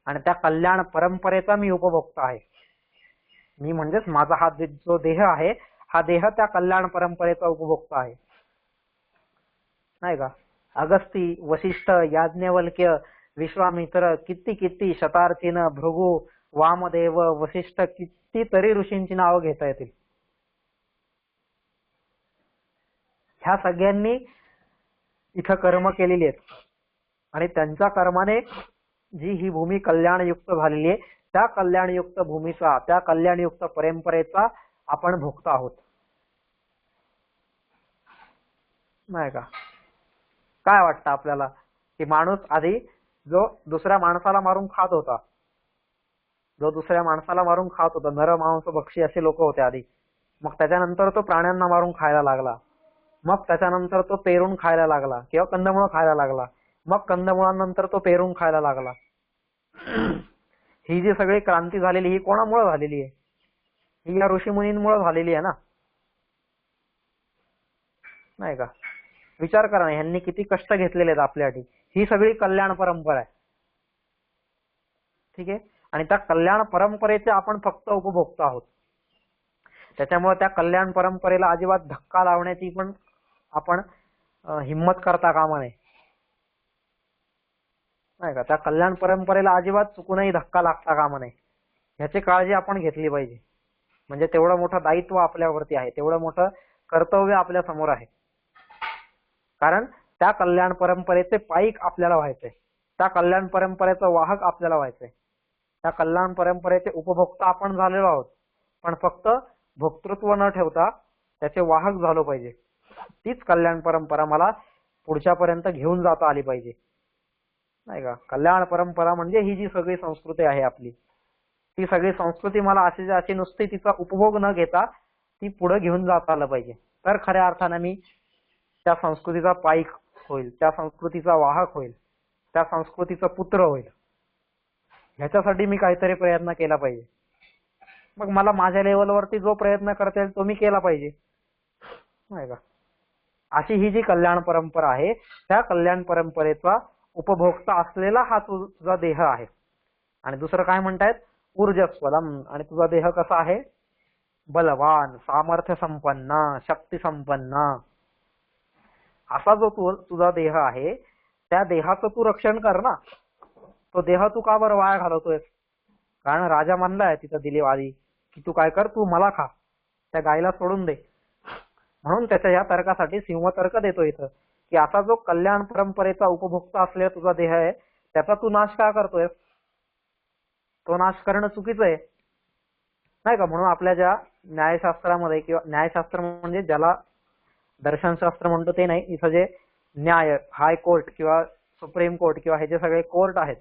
आणि त्या कल्याण परंपरेचा मी उपभोक्ता आहे. मी म्हणजेच माझा हा जो देह आहे, हा देह त्या कल्याण परंपरेचा उपभोक्ता आहे, नाही का. अगस्ती, वशिष्ठ, याज्ञवल्क्य, विश्वामित्र, किती किती शतार्थीन, भृगु, वामदेव, वशिष्ठ, कितीतरी ऋषींची नावं घेता येतील. ह्या सगळ्यांनी इथं कर्म केलेली आहेत आणि त्यांच्या कर्माने जी ही भूमी कल्याणयुक्त झालेली आहे, त्या कल्याणयुक्त भूमीचा, त्या कल्याणयुक्त परंपरेचा आपण भोगता आहोत, नाही का. काय वाटतं आपल्याला की माणूस आधी जो दुसऱ्या माणसाला मारून खात होता, नर मांस भक्षी असे लोक होते आधी. मग त्याच्यानंतर तो प्राण्यांना मारून खायला लागला. मग त्याच्यानंतर तो पेरून खायला लागला किंवा कंदमुळं खायला लागला. मग कंदमुळांनंतर तो पेरून खायला लागला. ही जी सगळी क्रांती झालेली, ही कोणामुळे झालेली आहे? ही या ऋषीमुनींमुळे झालेली आहे ना, नाही का. विचार करा ना, ह्यांनी किती कष्ट घेतलेले आहेत आपल्यासाठी. ही सगळी कल्याण परंपरा आहे, ठीक आहे. आणि त्या कल्याण परंपरेचे आपण फक्त उपभोक्ता आहोत. त्याच्यामुळे त्या कल्याण परंपरेला अजिबात धक्का लावण्याची पण आपण हिम्मत करता कामा नये, नाही का. त्या कल्याण परंपरेला अजिबात चुकूनही धक्का लागता कामा नये, ह्याची काळजी आपण घेतली पाहिजे. म्हणजे तेवढं मोठं दायित्व आपल्यावरती आहे, तेवढं मोठं कर्तव्य आपल्या समोर आहे. कारण त्या कल्याण परंपरेचे पाईक आपल्याला व्हायचंय, त्या कल्याण परंपरेचं वाहक आपल्याला व्हायचंय. त्या कल्याण परंपरेचे उपभोक्ता आपण झालेलो आहोत, पण फक्त भोक्तृत्व न ठेवता त्याचे वाहक झालो पाहिजे. तीच कल्याण परंपरा मला पुढच्यापर्यंत घेऊन जाता आली पाहिजे, नाही का. कल्याण परंपरा म्हणजे ही जी सगळी संस्कृती आहे आपली, ती सगळी संस्कृती मला अशी नुसती तिचा उपभोग न घेता ती पुढे घेऊन जाता आलं पाहिजे. तर खऱ्या अर्थाने मी त्या संस्कृतीचा पाईक होईल, त्या संस्कृतीचा वाहक होईल, त्या संस्कृतीचा पुत्र होईल. ह्याच्यासाठी मी काहीतरी प्रयत्न केला पाहिजे. मग मला माझ्या लेवलवरती जो प्रयत्न करता येईल तो मी केला पाहिजे, नाही का. अशी ही जी कल्याण परंपरा आहे, त्या कल्याण परंपरेचा उपभोक्ता असलेला हा तुझा देह आहे. आणि दुसरं काय म्हणतायत, ऊर्जस्वलम. आणि तुझा देह कसा आहे? बलवान, सामर्थ्य संपन्न, शक्ती संपन्न. असा जो तुझा देह आहे, त्या देहाचं तू रक्षण कर ना. तो देह तू का बरं वाया घालवतोय? कारण राजा म्हणलाय तिथं दिली आधी की तू काय कर, तू मला खा, त्या गायला सोडून दे. म्हणून त्याच्या या तर्कासाठी सिंह तर्क देतो इथं की असा जो कल्याण परंपरेचा उपभोक्ता असलेला तुझा देह आहे, त्याचा तू नाश का करतोय? तो नाश करणं चुकीचं आहे, नाही का. म्हणून आपल्या ज्या न्यायशास्त्रामध्ये, किंवा न्यायशास्त्र म्हणजे ज्याला दर्शनशास्त्र म्हणतो ते नाही, इथं जे न्याय, हायकोर्ट किंवा सुप्रीम कोर्ट किंवा हे जे सगळे कोर्ट आहेत,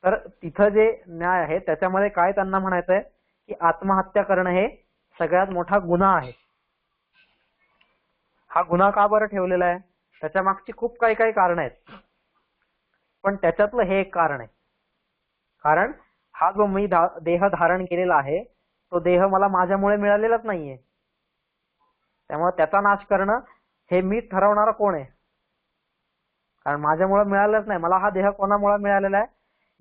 तर तिथं जे न्याय आहे त्याच्यामध्ये काय त्यांना म्हणायचंय की आत्महत्या करणं हे सगळ्यात मोठा गुन्हा आहे. हा गुन्हा का बरं ठेवलेला आहे? त्याच्या मागची खूप काही काही कारण आहेत, पण त्याच्यातलं हे एक कारण आहे. कारण हा जो मी देह धारण केलेला आहे, तो देह मला माझ्यामुळे मिळालेलाच नाहीये. त्यामुळे त्याचा नाश करणं हे मी ठरवणारा कोण आहे? कारण माझ्यामुळे मिळालंच नाही. मला हा देह कोणामुळे मिळालेला आहे?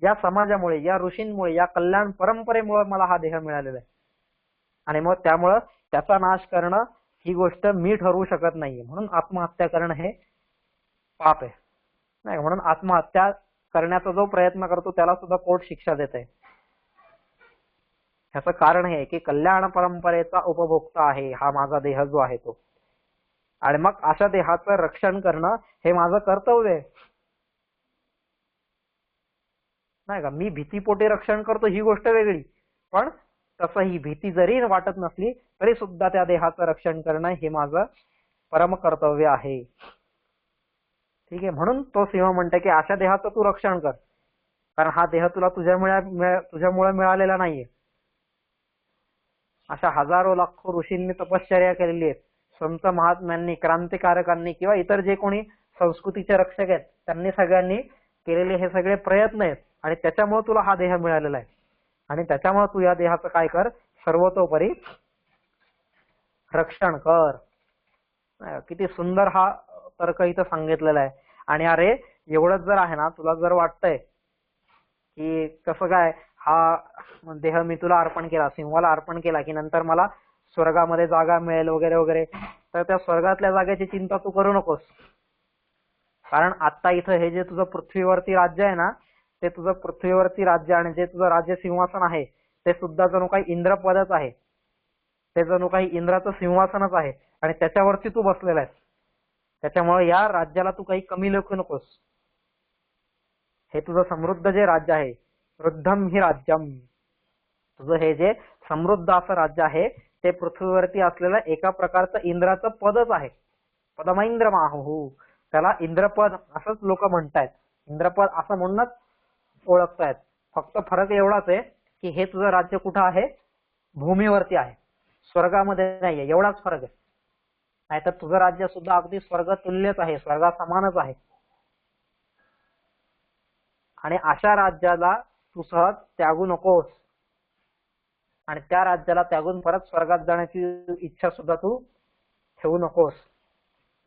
या समाजामुळे, या ऋषींमुळे, या कल्याण परंपरेमुळे मला हा देह मिळालेला आहे. आणि मग त्यामुळं त्याचा नाश करणं ही गोष्ट मी ठरवू शकत नाहीये. म्हणून आत्महत्या करणं हे पाप आहे, नाही. म्हणून आत्महत्या करण्याचा जो प्रयत्न करतो त्याला सुद्धा कोर्ट शिक्षा देत आहे. ह्याचं कारण हे की कल्याण परंपरेचा उपभोक्ता आहे हा माझा देह जो आहे तो. आणि मग अशा देहाचं रक्षण करणं हे माझं कर्तव्य आहे, नाही का. मी भीतीपोटी रक्षण करतो ही गोष्ट वेगळी, पण तसं ही भीती जरी वाटत नसली तरी सुद्धा त्या देहाचं रक्षण करणं हे माझं परम कर्तव्य आहे, ठीक आहे. म्हणून तो सिंह म्हणते की अशा देहाचं तू रक्षण कर, कारण हा देह तुला तुझ्यामुळे मिळालेला नाहीये. अशा हजारो लाखो ऋषींनी तपश्चर्या केलेली आहे, संत महात्म्यांनी, क्रांतिकारकांनी किंवा इतर जे कोणी संस्कृतीचे रक्षक आहेत त्यांनी सगळ्यांनी केलेले हे सगळे प्रयत्न आहेत. आणि त्याच्यामुळे तुला हा देह मिळालेला आहे. आणि त्याच्यामुळे तू या देहाचं काय कर, सर्वतोपरी रक्षण कर. किती सुंदर हा तर्क इथं सांगितलेला आहे. आणि अरे एवढंच जर आहे ना, तुला जर वाटतंय की कसं काय हा देह मी तुला अर्पण केला, सिंहाला अर्पण केला की नंतर मला स्वर्गामध्ये जागा मिळेल वगैरे वगैरे. तर त्या स्वर्गातल्या जागेची चिंता तू करू नकोस. कारण आता इथं हे जे तुझं पृथ्वीवरती राज्य आहे ना, ते तुझं पृथ्वीवरती राज्य आणि जे तुझं राज्य सिंहासन आहे ते सुद्धा जणू काही इंद्रपदच आहे. ते जणू काही इंद्राचं सिंहासनच आहे आणि त्याच्यावरती तू बसलेला आहेस. त्याच्यामुळे या राज्याला तू काही कमी लेखू नकोस. हे तुझं समृद्ध जे राज्य आहे, वृद्धम हि राज्यम, तुझं हे जे समृद्ध असं राज्य आहे ते पृथ्वीवरती असलेलं एका प्रकारचं इंद्राचं पदच आहे. पदमैंद्र माहू, त्याला इंद्रपद असंच लोक म्हणतायत. इंद्रपद असं म्हणूनच ओळखतायत. फक्त फरक एवढाच आहे की हे तुझं राज्य कुठं आहे, भूमीवरती आहे, स्वर्गामध्ये नाहीये, एवढाच फरक आहे. नाहीतर तुझं राज्य सुद्धा अगदी स्वर्ग तुल्यच आहे, स्वर्गासमानच आहे. आणि अशा राज्याला तू सहज त्यागू नकोस आणि त्या राज्याला त्यागून परत स्वर्गात जाण्याची इच्छा सुद्धा तू ठेवू नकोस.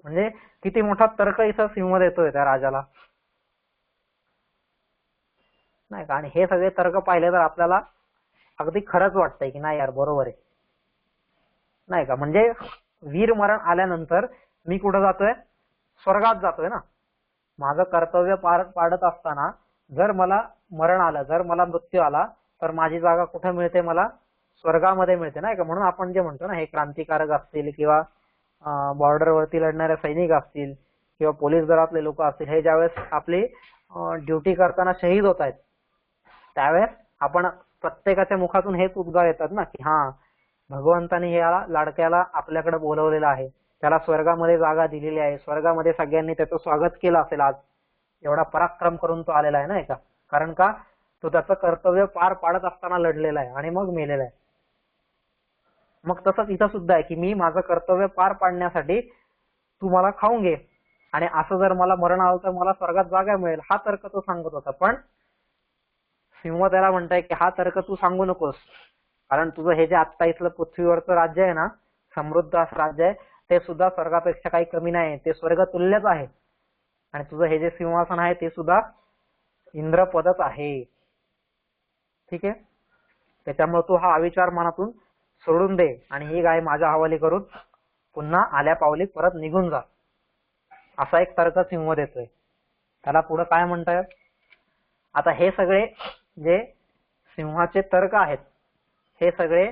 म्हणजे किती मोठा तर्क इथं सिंह देतोय त्या राजाला, नाही का. आणि हे सगळे तर्क पाहिले तर आपल्याला अगदी खरंच वाटतंय की नाही यार बरोबर आहे, नाही का. म्हणजे वीर मरण आल्यानंतर मी कुठं जातोय, स्वर्गात जातोय ना. माझं कर्तव्य पार पाडत असताना जर मला मरण आलं, जर मला मृत्यू आला तर माझी जागा कुठे मिळते, मला स्वर्गामध्ये मिळते, नाही का. म्हणून आपण जे म्हणतो ना, हे क्रांतिकारक असतील किंवा बॉर्डरवरती लढणारे सैनिक असतील किंवा पोलीस दलातले लोक असतील, हे ज्यावेळेस आपली ड्युटी करताना शहीद होत आहेत त्यावेळेस आपण प्रत्येकाच्या मुखातून हेच उद्गार येतात ना की हा भगवंताने या लाडक्याला आपल्याकडे बोलवलेलं आहे, त्याला स्वर्गामध्ये जागा दिलेली आहे, स्वर्गामध्ये सगळ्यांनी त्याचं स्वागत केलं असेल, आज एवढा पराक्रम करून तो आलेला आहे, नाही का. कारण का तो त्याचं कर्तव्य पार पाडत असताना लढलेला आहे आणि मग मेलेला आहे. मग तसंच इथं सुद्धा आहे की मी माझं कर्तव्य पार पाडण्यासाठी तू मला खाऊन घे आणि असं जर मला मरण आलं तर मला स्वर्गात जागा मिळेल, हा तर्क तो सांगत होता. पण सिंह त्याला म्हणताय की हा तर्क तू सांगू नकोस, कारण तुझं हे जे आत्ता इथलं पृथ्वीवरचं राज्य आहे ना, समृद्ध असं राज्य आहे, ते सुद्धा स्वर्गापेक्षा काही कमी नाही, ते स्वर्ग तुल्यच आहे. आणि तुझं हे जे सिंहासन आहे ते सुद्धा इंद्रपदच आहे. ठीक आहे. त्याच्यामुळे तू हा अविचार मनातून सोडून दे आणि ही गाय माझ्या हवाली करून पुन्हा आल्या पावली परत निघून जा, असा एक तर्क सिंह देतोय. त्याला पुढे काय म्हणतायत, आता हे सगळे जे सिंहाचे तर्क आहेत, हे सगळे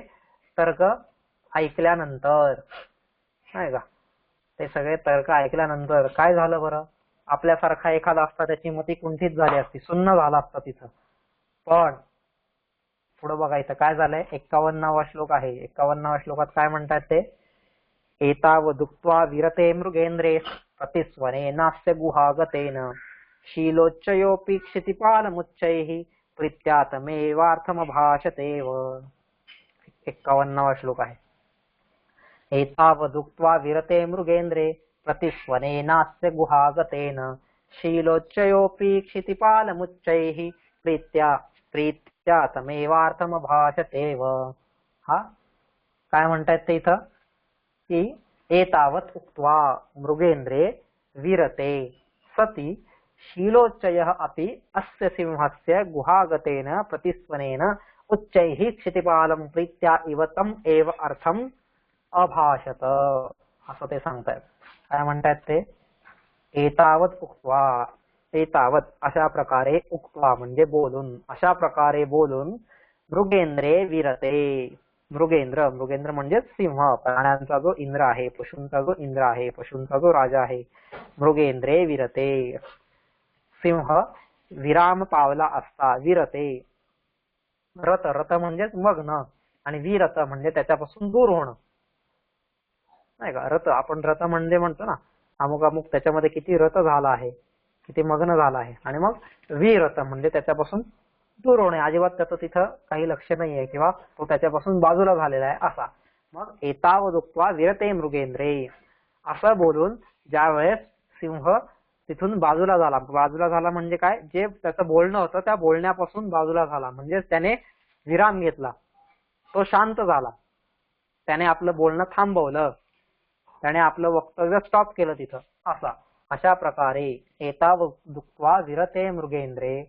तर्क ऐकल्यानंतर, नाही का, ते सगळे तर्क ऐकल्यानंतर काय झालं बरं, आपल्यासारखा एखादा असता त्याची मती कुंठित झाली असती, सुन्न झाला असता तिथं. पण पुढे बघा इथं काय झालंय, 51वा श्लोक आहे. 51व्या श्लोकात काय म्हणतात ते, एतावदुक्त्वा विरते मृगेंद्रे प्रतिस्वनेनास्य गुहागतेन शीलोच्चयोऽपि क्षितिपालमुच्चैः प्रीत्यातमेवार्थमभाषतेव. 51वा श्लोक आहे. एतावदुक्त्वा विरते मृगेंद्रे प्रतिस्वनेनास्य गुहागतेन शीलोच्चयोऽपि क्षितिपालमुच्चैः प्रीत्यातमेवार्थमभाषतेव. हा काय म्हणतायत ते इथं की एतावत उक्त्वा मृगेंद्रे विरते सति शीलोच्चयः अपि अस्य सिंहस्य गुहागतेन प्रतिस्वनेन उच्चैः क्षितिपालं प्रीत्या इव तम एव अर्थम अभाषत, असं ते सांगतायत. काय म्हणतायत ते, एतावत उक्त्वा, एतावत अशा प्रकारे, उक्त्वा म्हणजे बोलून, अशा प्रकारे बोलून, मृगेंद्रे विरते, मृगेंद्र, मृगेंद्र म्हणजे सिंह, प्राण्यांचा जो इंद्र आहे, पशूंचा जो इंद्र आहे, पशूंचा जो राजा आहे. मृगेंद्रे विरते, सिंह विराम पावला असता, विरते, रत, रत म्हणजेच मग्न, आणि विरत म्हणजे त्याच्यापासून दूर होणं, नाही का. रत, आपण रत म्हणजे म्हणतो ना, अमुक अमुक त्याच्यामध्ये किती रत झाला आहे, किती मग्न झाला आहे. आणि मग विरत म्हणजे त्याच्यापासून दूर होणे, अजिबात त्याचं तिथं काही लक्ष नाहीये किंवा तो त्याच्यापासून बाजूला झालेला आहे असा. मग एतावदुक्त्वा विरते मृगेंद्रे, असं बोलून ज्या वेळेस सिंह तिथून बाजूला झाला, बाजूला झाला म्हणजे काय, जे त्याचं बोलणं होतं त्या बोलण्यापासून बाजूला झाला, म्हणजे त्याने विराम घेतला, तो शांत झाला, त्याने आपलं बोलणं थांबवलं, त्याने आपलं वक्तव्य स्टॉप केलं तिथं, असा. अशा प्रकारे एतावदुक्त्वा विरते मृगेंद्रे,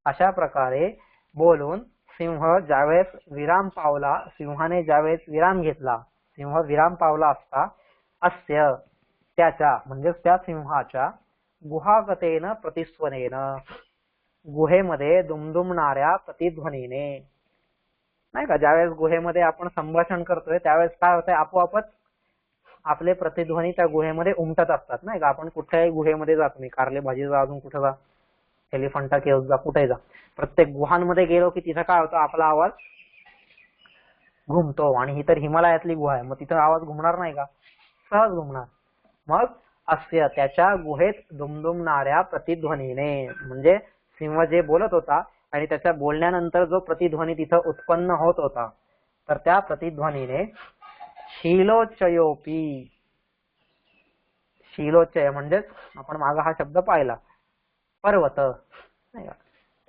अशा प्रकारे बोलून सिंह ज्यावेळेस विराम पावला, सिंहाने ज्यावेळेस विराम घेतला, सिंह विराम पावला असता अस्य त्याच्या म्हणजेच त्या सिंहाच्या गुहागतेन प्रतिस्वनेन गुहेमध्ये दुमदुमणाऱ्या प्रतिध्वनीने, नाही का, ज्यावेळेस गुहेमध्ये आपण संभाषण करतोय त्यावेळेस काय होतंय, आपोआपच आपले प्रतिध्वनी त्या गुहेमध्ये उमटत असतात. नाही का, आपण कुठल्याही गुहेमध्ये जात नाही, कारले भाजी जा, अजून कुठे जा, एलिफंटा केव्ह जा, कुठे जा, प्रत्येक गुहांमध्ये गेलो की तिथं काय होतं, आपला आवाज घुमतो. आणि ही तर हिमालयातली गुहा आहे, मग तिथं आवाज घुमणार नाही का, सहज घुमणार. मग अस्य त्याच्या गुहेत दुमदुमणाऱ्या प्रतिध्वनीने, म्हणजे सिंह जे बोलत होता आणि त्याच्या बोलण्यानंतर जो प्रतिध्वनी तिथं उत्पन्न होत होता, तर त्या प्रतिध्वनीने शीलोच्चयोपी, शीलोच्चय म्हणजेच आपण मागा हा शब्द पाहिला, पर्वत, नाही का,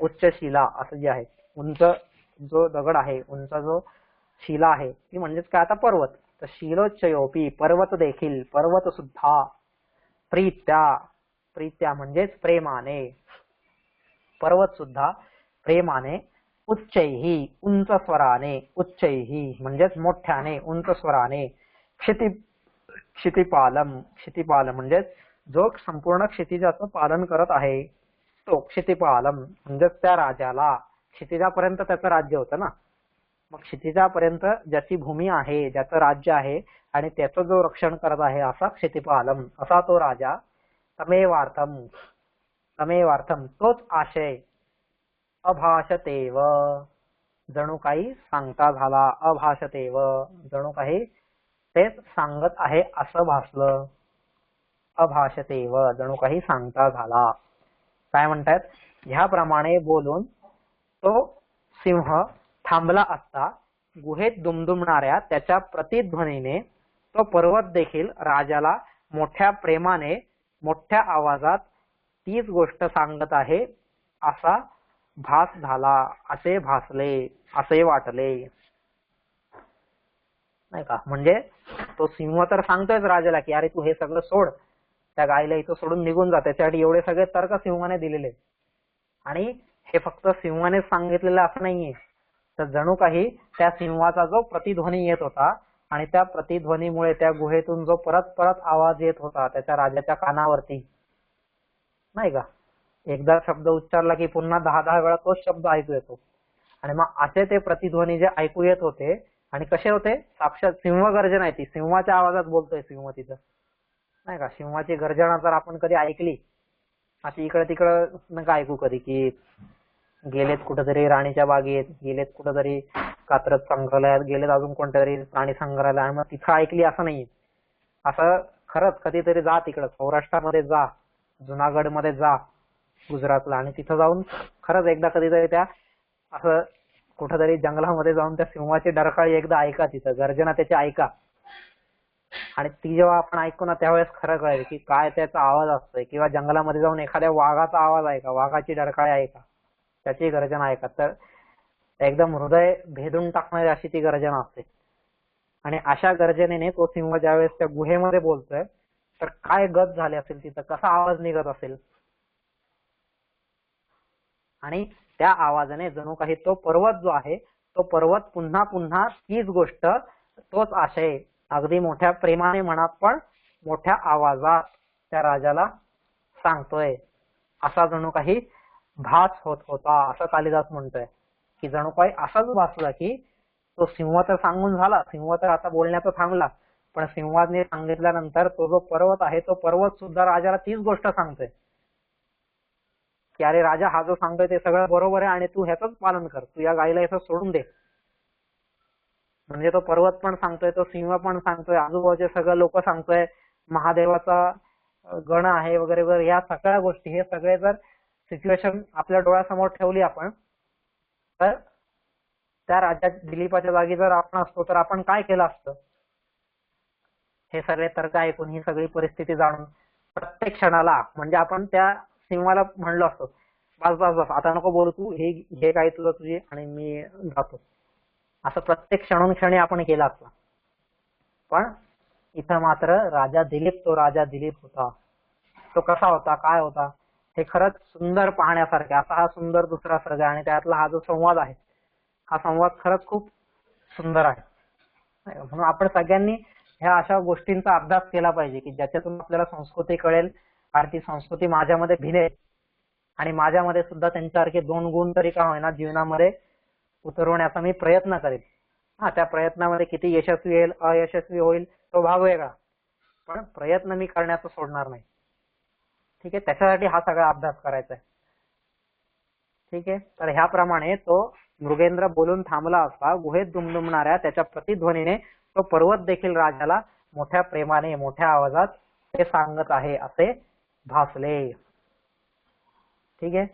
उच्च शिला असं जे आहे, उंच जो दगड आहे, उंच जो शिला आहे ती म्हणजेच काय, आता पर्वत. तर शीलोच्चयोपी पर्वत देखील, पर्वत सुद्धा, प्रीत्या, प्रीत्या म्हणजेच प्रेमाने, पर्वत सुद्धा प्रेमाने, उच्चैही उंच स्वराने, उच्चैही म्हणजेच मोठ्याने, उंच स्वराने, क्षितिपालम, क्षितिपाल म्हणजेच जो संपूर्ण क्षितिजाचं पालन करत आहे तो, क्षितिपालम म्हणजेच त्या राजाला, क्षितिजापर्यंत त्याचं राज्य होतं ना, मग क्षितिजापर्यंत ज्याची भूमी आहे, ज्याचं राज्य आहे आणि त्याचं जो रक्षण करत आहे असा क्षितिपालम, असा तो राजा, तमेवार्थम, तमेवार्थम तोच आशय, अभाषतेव जणू काही सांगता झाला, अभाषतेव जणू काही तेच सांगत आहे असं भासलं, अभाषतेव जणू काही सांगता झाला. काय म्हणतात, ह्याप्रमाणे बोलून तो सिंह थांबला असता गुहेत दुमदुमणाऱ्या त्याच्या प्रतिध्वनीने तो पर्वत देखील राजाला मोठ्या प्रेमाने, मोठ्या आवाजात तीच गोष्ट सांगत आहे असा भास झाला, असे भासले, असे वाटले, नाही का. म्हणजे तो सिंह तर सांगतोय राजाला की अरे तू हे सगळं सोड, त्या गायला इथं सोडून निघून जा, त्याच्यासाठी एवढे सगळे तर्क सिंहाने दिलेले. आणि हे फक्त सिंहाने सांगितलेलं असं नाहीये, तर जणू काही त्या सिंहाचा जो प्रतिध्वनी येत होता आणि त्या प्रतिध्वनीमुळे त्या गुहेतून जो परत परत आवाज येत होता त्याच्या राजाच्या कानावरती, नाही का, एकदा शब्द उच्चारला की पुन्हा 10-10 वेळा तोच शब्द ऐकू येतो. आणि मग असे ते प्रतिध्वनी जे ऐकू येत होते आणि कसे होते, साक्षात सिंह गर्जना आहे, ती सिंहाच्या आवाजात बोलतोय सिंह तिथं, नाही का. सिंहाची गर्जना जर आपण कधी ऐकली, अशी इकडे तिकडं नका ऐकू कधी की गेलेत कुठेतरी राणीच्या बागेत, गेलेत कुठेतरी कात्रज संग्रहालयात, गेलेत अजून कोणत्यातरी प्राणी संग्रहालयात, आणि मग तिथं ऐकली असं नाही. असं खरंच कधीतरी जा तिकडं सौराष्ट्रामध्ये जा, जुनागड मध्ये जा गुजरातला, आणि तिथं जाऊन खरंच एकदा कधीतरी त्या असं कुठेतरी जंगलामध्ये जाऊन त्या सिंहाची डरकाळी एकदा ऐका, तिथं गर्जना त्याची ऐका. आणि ती जेव्हा आपण ऐकू ना त्यावेळेस खरं कळेल की काय त्याचा आवाज असतोय. किंवा जंगलामध्ये जाऊन एखाद्या वाघाचा आवाज ऐका, वाघाची डरकाळी ऐका, त्याची गर्जना ऐका, तर एकदम हृदय भेदून टाकणारी अशी ती गर्जना असते. आणि अशा गर्जनेने तो सिंह ज्यावेळेस त्या गुहेमध्ये बोलतोय तर काय गत झाले असेल तिथं, कसा आवाज निघत असेल. आणि त्या आवाजाने जणू काही तो पर्वत जो आहे तो पर्वत पुन्हा पुन्हा तीच गोष्ट, तोच आशय अगदी मोठ्या प्रेमाने म्हणा पण मोठ्या आवाजात त्या राजाला सांगतोय, असा जणू काही भास होत होता, असं कालिदास म्हणतोय. की जणू काही असंच भासलं की तो सिंह तर सांगून झाला, सिंह तर आता बोलण्याचं थांबला, पण सिंहाने सांगितल्यानंतर तो जो पर्वत आहे तो पर्वत सुद्धा राजाला तीच गोष्ट सांगतोय की अरे राजा, हा जो सांगतोय ते सगळं बरोबर आहे आणि तू ह्याचंच पालन कर, तू या गायीला इथं सोडून दे. म्हणजे तो पर्वत पण सांगतोय, तो सिंह पण सांगतोय, आजूबाजूचे सगळे लोक सांगतोय, महादेवाचा गण आहे वगैरे वगैरे, या सगळ्या गोष्टी, हे सगळे जर सिच्युएशन आपल्या डोळ्यासमोर ठेवली आपण, तर त्या राजा दिलीपाच्या जागी जर आपण असतो तर आपण काय केलं असतं. हे सगळे तर्क ऐकून, ही सगळी परिस्थिती जाणून प्रत्येक क्षणाला म्हणजे आपण त्या सिंहाला म्हणलो असतो, बस बस बस आता नको बोलू तू, हे काय तुझं तुझी, आणि मी जातो, असं प्रत्येक क्षणोक्षणी आपण केलं असतं. पण इथं मात्र राजा दिलीप, तो राजा दिलीप होता. तो कसा होता, काय होता, हे खरंच सुंदर पाहण्यासारखे असा हा सुंदर दुसरा सर्ग आहे आणि त्यातला हा जो संवाद आहे हा संवाद खरंच खूप सुंदर आहे. म्हणून आपण सगळ्यांनी ह्या अशा गोष्टींचा अभ्यास केला पाहिजे की ज्याच्यातून आपल्याला संस्कृती कळेल आणि ती संस्कृती माझ्यामध्ये भिनेल आणि माझ्यामध्ये सुद्धा त्यांच्यासारखे 2 गुण तरी का होईना जीवनामध्ये उतरवण्याचा मी प्रयत्न करेल. त्या प्रयत्नामध्ये किती यशस्वी येईल अयशस्वी होईल तो भाग वेगळा, पण प्रयत्न मी करण्याचं सोडणार नाही. ठीक आहे, त्याच्यासाठी हा सगळा अभ्यास करायचा आहे. ठीक आहे, तर ह्याप्रमाणे तो मृगेंद्र बोलून थांबला असता गुहेत दुमदुमणाऱ्या त्याच्या प्रतिध्वनीने तो पर्वत देखील राजाला मोठ्या प्रेमाने मोठ्या आवाजात ते सांगत आहे असे भासले. ठीक आहे,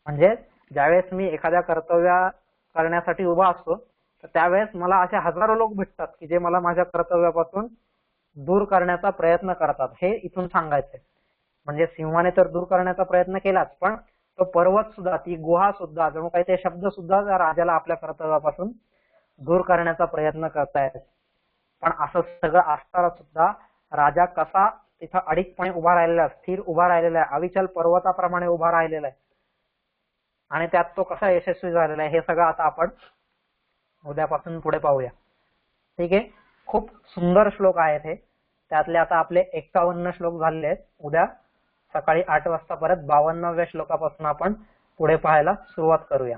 म्हणजे ज्यावेळेस मी एखाद्या कर्तव्य करण्यासाठी उभा असतो तर त्यावेळेस मला असे हजारो लोक भेटतात की जे मला माझ्या कर्तव्यापासून दूर करण्याचा प्रयत्न करतात, हे इथून सांगायचंय. म्हणजे सिंहाने तर दूर करण्याचा प्रयत्न केलाच, पण तो पर्वत सुद्धा ती गुहा सुद्धा जणू काही ते शब्द सुद्धा त्या राजाला आपल्या कर्तव्यापासून दूर करण्याचा प्रयत्न करतायत. पण असं सगळं असताना सुद्धा राजा कसा तिथं अडिगपणे उभा राहिलेला आहे, स्थिर उभा राहिलेला आहे, अविचल पर्वताप्रमाणे उभा राहिलेला आहे आणि त्यात तो कसा यशस्वी झालेला आहे हे सगळं आता आपण उद्यापासून पुढे पाहूया. ठीक आहे, खूप सुंदर श्लोक आहेत हे. त्यातले आता आपले 51 श्लोक झालेले आहेत. उद्या सकाळी 8 वाजता परत 52व्या श्लोकापासून आपण पुढे पाहायला सुरुवात करूया.